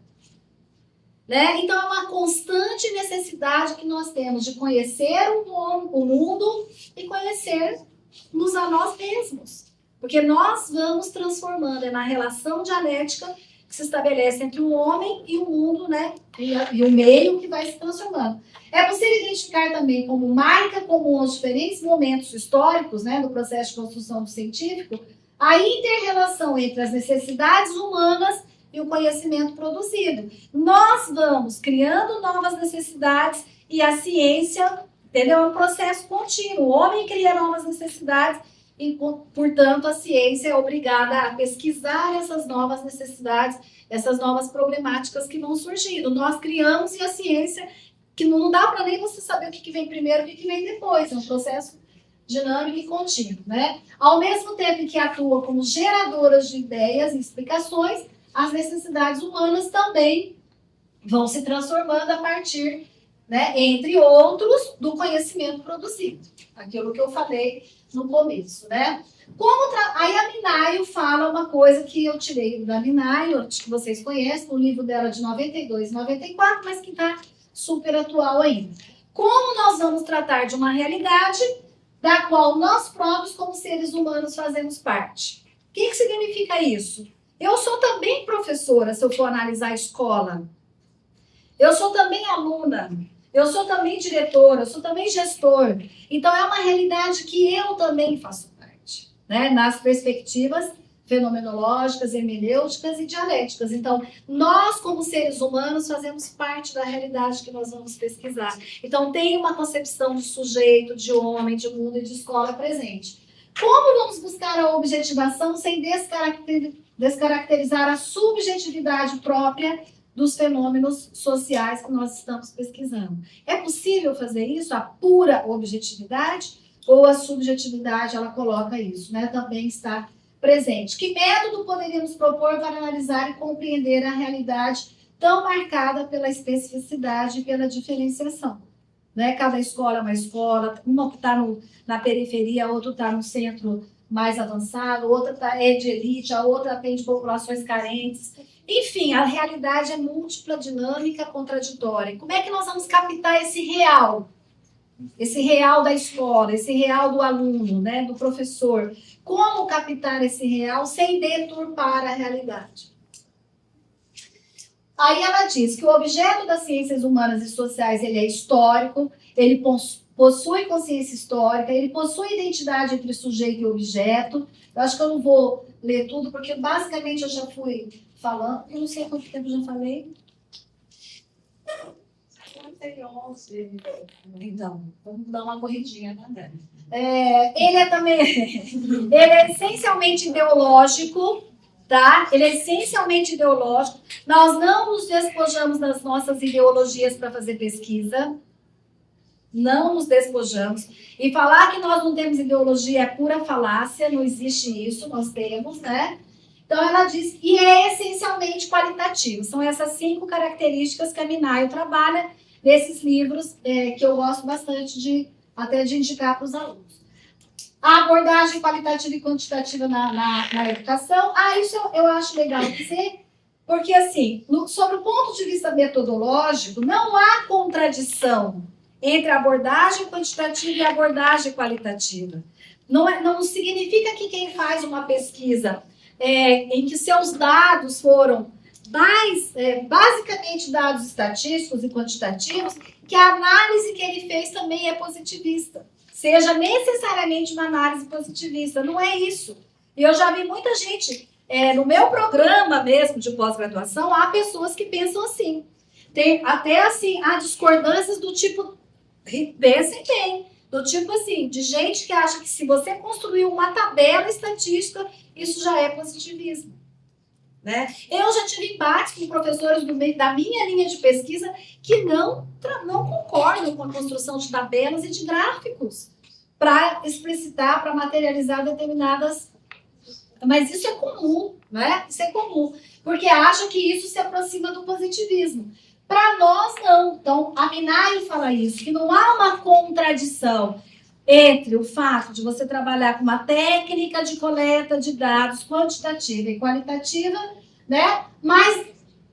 Né? Então, é uma constante necessidade que nós temos de conhecer o mundo e conhecer-nos a nós mesmos. Porque nós vamos transformando, é na relação dialética que se estabelece entre o homem e o mundo, né? E o meio que vai se transformando. É possível identificar também como marca comum aos diferentes momentos históricos, né, do processo de construção do científico, a inter-relação entre as necessidades humanas e o conhecimento produzido. Nós vamos criando novas necessidades e a ciência, entendeu? É um processo contínuo. O homem cria novas necessidades e, portanto, a ciência é obrigada a pesquisar essas novas necessidades, essas novas problemáticas que vão surgindo. Nós criamos e a ciência, que não dá para nem você saber o que vem primeiro e o que vem depois. É um processo dinâmico e contínuo, né? Ao mesmo tempo que atua como geradoras de ideias e explicações, as necessidades humanas também vão se transformando a partir, né, entre outros, do conhecimento produzido. Aquilo que eu falei no começo, né? Aí a Minayo fala uma coisa que eu tirei da Minayo, acho que vocês conhecem, no livro dela de 92 e 94, mas que está super atual ainda. Como nós vamos tratar de uma realidade da qual nós próprios, como seres humanos, fazemos parte? O que significa isso? Eu sou também professora, se eu for analisar a escola. Eu sou também aluna. Eu sou também diretora. Eu sou também gestor. Então, é uma realidade que eu também faço parte, né? Nas perspectivas fenomenológicas, hermenêuticas e dialéticas. Então, nós, como seres humanos, fazemos parte da realidade que nós vamos pesquisar. Então, tem uma concepção de sujeito, de homem, de mundo e de escola presente. Como vamos buscar a objetivação sem descaracterizar a subjetividade própria dos fenômenos sociais que nós estamos pesquisando? É possível fazer isso, a pura objetividade, ou a subjetividade, ela coloca isso, né? Também está presente. Que método poderíamos propor para analisar e compreender a realidade tão marcada pela especificidade e pela diferenciação? Né? Cada escola é uma escola, uma que está na periferia, a outra está no centro mais avançado, outra é de elite, a outra atende populações carentes. Enfim, a realidade é múltipla, dinâmica, contraditória. Como é que nós vamos captar esse real? Esse real da escola, esse real do aluno, né, do professor. Como captar esse real sem deturpar a realidade? Aí ela diz que o objeto das ciências humanas e sociais ele é histórico, ele possui consciência histórica, ele possui identidade entre sujeito e objeto. Eu acho que eu não vou ler tudo, porque basicamente eu já fui falando. Eu não sei há quanto tempo eu já falei. Então, vamos dar uma corridinha, né? Ele é também... ele é essencialmente ideológico, tá? Ele é essencialmente ideológico. Nós não nos despojamos das nossas ideologias para fazer pesquisa. Não nos despojamos. E falar que nós não temos ideologia é pura falácia, não existe isso, nós temos, né? Então, ela diz, e é essencialmente qualitativo. São essas 5 características que a Minayo trabalha nesses livros, que eu gosto bastante até de indicar para os alunos. A abordagem qualitativa e quantitativa na educação. Isso eu acho legal dizer, porque, assim, sobre o ponto de vista metodológico, não há contradição entre a abordagem quantitativa e a abordagem qualitativa. Não significa que quem faz uma pesquisa em que seus dados foram basicamente dados estatísticos e quantitativos, que a análise que ele fez também é positivista. Seja necessariamente uma análise positivista. Não é isso. E eu já vi muita gente no meu programa mesmo de pós-graduação, há pessoas que pensam assim. Tem até assim, há discordâncias do tipo, pensem bem, do tipo assim, de gente que acha que se você construir uma tabela estatística, isso já é positivismo. Né? Eu já tive embates com professores da minha linha de pesquisa que não concordam com a construção de tabelas e de gráficos para explicitar, para materializar determinadas. Mas isso é comum, né? Isso é comum, porque acha que isso se aproxima do positivismo. Para nós, não. Então, a Minayo fala isso, que não há uma contradição entre o fato de você trabalhar com uma técnica de coleta de dados quantitativa e qualitativa, né? Mas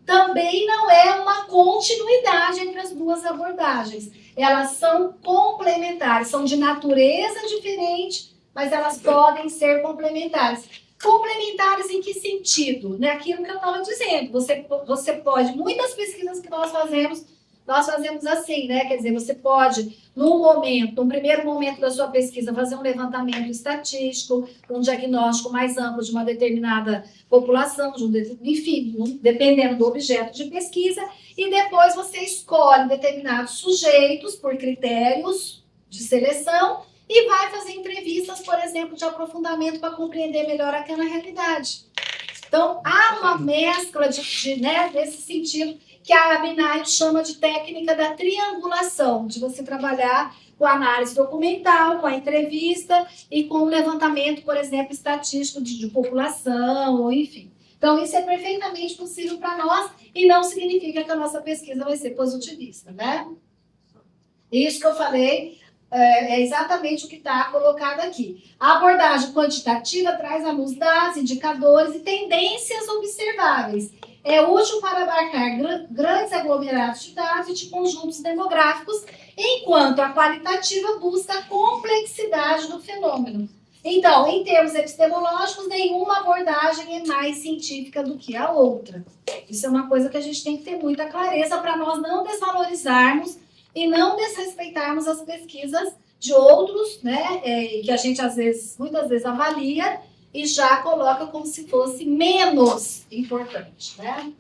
também não é uma continuidade entre as duas abordagens. Elas são complementares, são de natureza diferente, mas elas podem ser complementares. Complementares em que sentido? Né? Aquilo que eu estava dizendo. Você pode, muitas pesquisas que nós fazemos assim, né? Quer dizer, você pode, num primeiro momento da sua pesquisa, fazer um levantamento estatístico, um diagnóstico mais amplo de uma determinada população, enfim, dependendo do objeto de pesquisa, e depois você escolhe determinados sujeitos por critérios de seleção e vai fazer entrevistas, por exemplo, de aprofundamento para compreender melhor aquela realidade. Então, há uma mescla nesse sentido que a Minayo chama de técnica da triangulação, de você trabalhar com a análise documental, com a entrevista e com o levantamento, por exemplo, estatístico de população, enfim. Então, isso é perfeitamente possível para nós e não significa que a nossa pesquisa vai ser positivista, né? Isso que eu falei é exatamente o que está colocado aqui. A abordagem quantitativa traz à luz dados, indicadores e tendências observáveis. É útil para abarcar grandes aglomerados de dados e de conjuntos demográficos, enquanto a qualitativa busca a complexidade do fenômeno. Então, em termos epistemológicos, nenhuma abordagem é mais científica do que a outra. Isso é uma coisa que a gente tem que ter muita clareza para nós não desvalorizarmos e não desrespeitarmos as pesquisas de outros, né, que a gente muitas vezes avalia e já coloca como se fosse menos importante, né?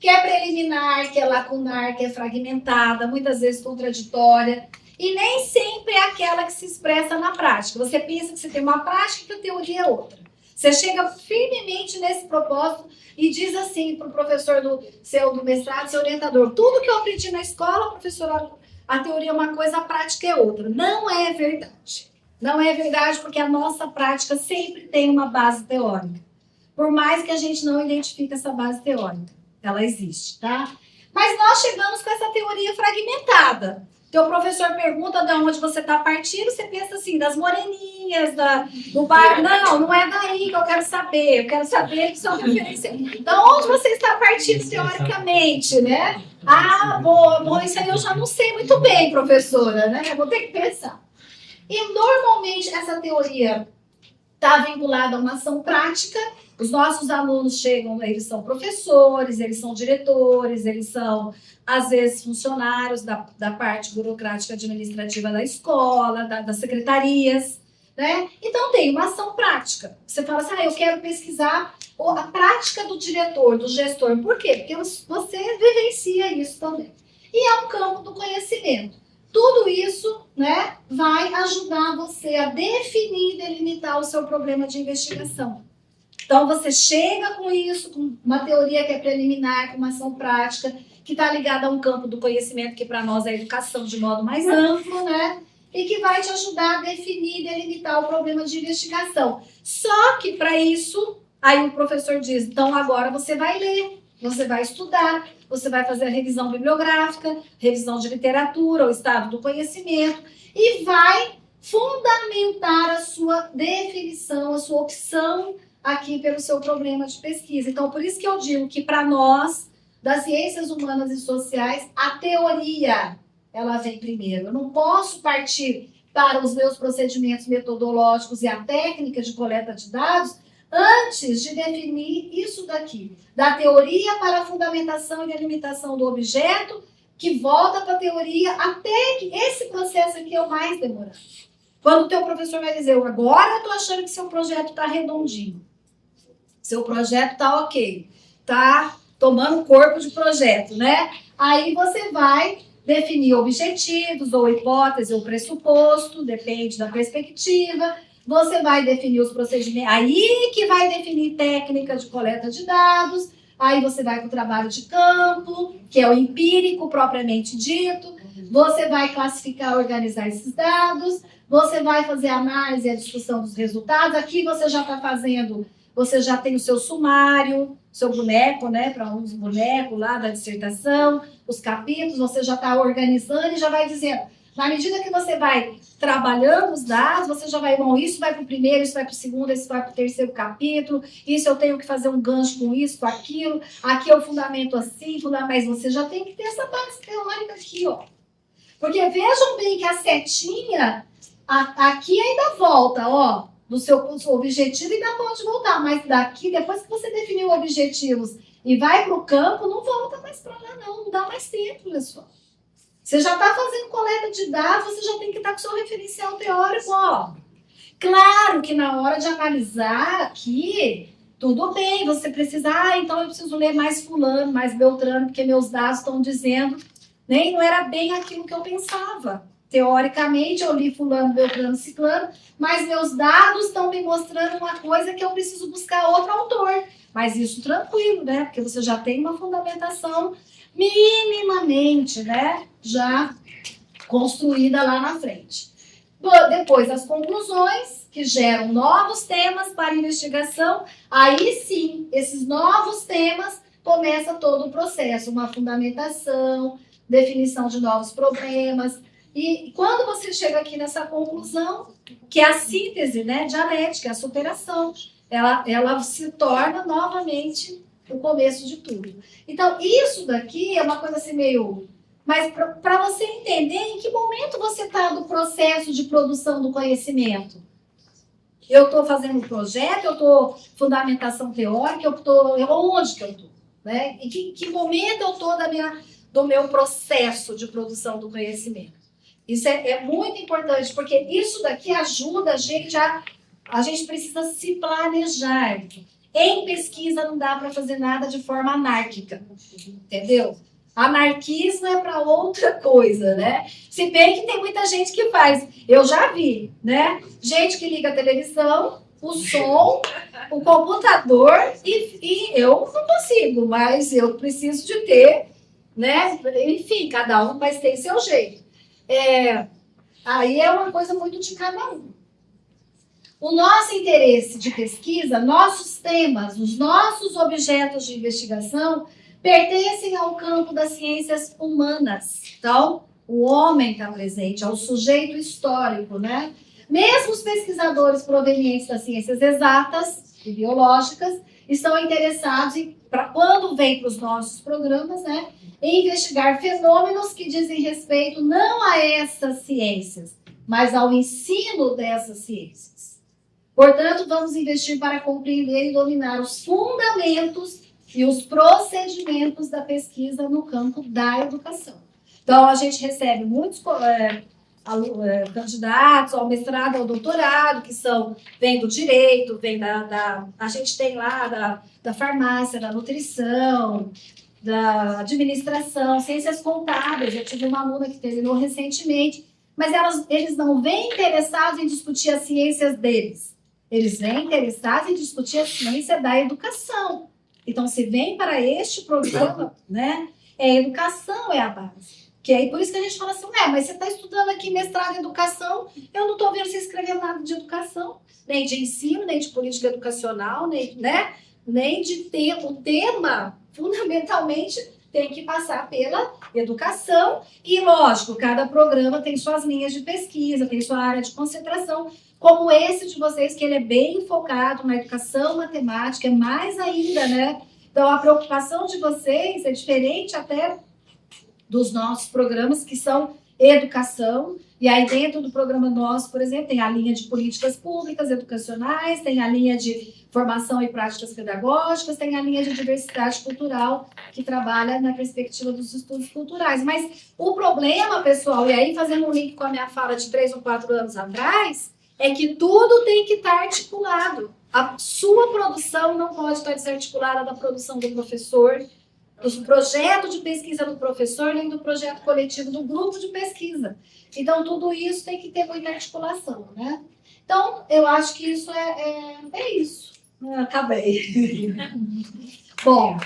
Que é preliminar, que é lacunar, que é fragmentada, muitas vezes contraditória, e nem sempre é aquela que se expressa na prática. Você pensa que você tem uma prática e a teoria é outra. Você chega firmemente nesse propósito e diz assim para o professor do mestrado, seu orientador, tudo que eu aprendi na escola, professor, a teoria é uma coisa, a prática é outra. Não é verdade. Não é verdade porque a nossa prática sempre tem uma base teórica. Por mais que a gente não identifique essa base teórica. Ela existe, tá? Mas nós chegamos com essa teoria fragmentada. Teu professor pergunta de onde você está partindo, você pensa assim, das moreninhas, do bar. Não é daí que eu quero saber. Eu quero saber que sua referência. Da onde você está partindo teoricamente, né? Ah, bom, isso aí eu já não sei muito bem, professora, né? Eu vou ter que pensar. E normalmente essa teoria está vinculada a uma ação prática. Os nossos alunos chegam, eles são professores, eles são diretores, eles são, às vezes, funcionários da parte burocrática administrativa da escola, das secretarias, né? Então, tem uma ação prática. Você fala assim, eu quero pesquisar a prática do diretor, do gestor. Por quê? Porque você vivencia isso também. E é um campo do conhecimento. Tudo isso, né, vai ajudar você a definir e delimitar o seu problema de investigação. Então, você chega com isso, com uma teoria que é preliminar, com uma ação prática, que está ligada a um campo do conhecimento, que para nós é a educação de modo mais amplo, né? E que vai te ajudar a definir e delimitar o problema de investigação. Só que, para isso, aí o professor diz, então agora você vai ler, você vai estudar, você vai fazer a revisão bibliográfica, revisão de literatura, o estado do conhecimento, e vai fundamentar a sua definição, a sua opção aqui pelo seu problema de pesquisa. Então, por isso que eu digo que para nós, das ciências humanas e sociais, a teoria, ela vem primeiro. Eu não posso partir para os meus procedimentos metodológicos e a técnica de coleta de dados antes de definir isso daqui. Da teoria para a fundamentação e delimitação do objeto, que volta para a teoria, até que esse processo aqui é o mais demorado. Quando o teu professor vai dizer, agora eu estou achando que seu projeto está redondinho. Seu projeto está ok, está tomando corpo de projeto, né? Aí você vai definir objetivos, ou hipótese, ou pressuposto, depende da perspectiva. Você vai definir os procedimentos, aí que vai definir técnica de coleta de dados, aí você vai para o trabalho de campo, que é o empírico propriamente dito, você vai classificar, organizar esses dados, você vai fazer a análise e a discussão dos resultados. Aqui você já está fazendo, você já tem o seu sumário, seu boneco, né, para uns bonecos lá da dissertação, os capítulos, você já está organizando e já vai dizendo, na medida que você vai trabalhando os dados, você já vai, bom, isso vai para o primeiro, isso vai para o segundo, isso vai para o terceiro capítulo, isso eu tenho que fazer um gancho com isso, com aquilo, aqui é o fundamento assim, mas você já tem que ter essa base teórica aqui, ó. Porque vejam bem que a setinha aqui ainda volta, ó, do seu objetivo ainda pode voltar, mas daqui, depois que você definiu objetivos e vai para o campo, não volta mais para lá, não dá mais tempo, pessoal. Você já está fazendo coleta de dados, você já tem que estar com o seu referencial teórico, ó. Claro que na hora de analisar aqui, tudo bem, você precisa, então eu preciso ler mais fulano, mais beltrano, porque meus dados estão dizendo, nem não era bem aquilo que eu pensava. Teoricamente, eu li fulano, beltrano, ciclano, mas meus dados estão me mostrando uma coisa que eu preciso buscar outro autor. Mas isso tranquilo, né? Porque você já tem uma fundamentação minimamente, né? Já construída lá na frente. Depois, as conclusões, que geram novos temas para investigação. Aí sim, esses novos temas, começa todo o processo, uma fundamentação, definição de novos problemas. E quando você chega aqui nessa conclusão, que é a síntese, né, dialética, a superação, ela se torna novamente o começo de tudo. Então, isso daqui é uma coisa assim meio... Mas para você entender em que momento você está do processo de produção do conhecimento. Eu estou fazendo um projeto, eu estou fundamentação teórica, onde que eu estou? Né? Em que momento eu estou do meu processo de produção do conhecimento? Isso é muito importante, porque isso daqui ajuda a gente precisa se planejar. Em pesquisa não dá para fazer nada de forma anárquica, entendeu? Anarquismo é para outra coisa, né? Se bem que tem muita gente que faz. Eu já vi, né? Gente que liga a televisão, o som, o computador, e eu não consigo, mas eu preciso de ter, né? Enfim, cada um vai ter seu jeito. Aí é uma coisa muito de cada um. O nosso interesse de pesquisa, nossos temas, os nossos objetos de investigação pertencem ao campo das ciências humanas. Então, o homem está presente, é o sujeito histórico, né? Mesmo os pesquisadores provenientes das ciências exatas e biológicas estão interessados quando vem para os nossos programas, né, em investigar fenômenos que dizem respeito não a essas ciências, mas ao ensino dessas ciências. Portanto, vamos investir para compreender e dominar os fundamentos e os procedimentos da pesquisa no campo da educação. Então, a gente recebe muitos candidatos ao mestrado, ao doutorado, que vem do direito, a gente tem lá da farmácia, da nutrição, da administração, ciências contábeis. Eu tive uma aluna que terminou recentemente, mas eles não vêm interessados em discutir as ciências deles. Eles vêm interessados em discutir a ciência da educação. Então, se vem para este programa, né, educação é a base. Que aí, por isso que a gente fala assim, mas você está estudando aqui mestrado em educação, eu não estou vendo você escrever nada de educação, nem de ensino, nem de política educacional, nem de tempo. O tema, fundamentalmente, tem que passar pela educação. E, lógico, cada programa tem suas linhas de pesquisa, tem sua área de concentração, como esse de vocês, que ele é bem focado na educação matemática, é mais ainda, né? Então, a preocupação de vocês é diferente até dos nossos programas, que são educação. E aí, dentro do programa nosso, por exemplo, tem a linha de políticas públicas educacionais, tem a linha de formação e práticas pedagógicas, tem a linha de diversidade cultural, que trabalha na perspectiva dos estudos culturais. Mas o problema, pessoal, e aí fazendo um link com a minha fala de 3 ou 4 anos atrás, é que tudo tem que estar articulado. A sua produção não pode estar desarticulada da produção do professor, do projeto de pesquisa do professor, nem do projeto coletivo do grupo de pesquisa. Então, tudo isso tem que ter muita articulação, né? Então, eu acho que isso é isso. Acabei. Bom,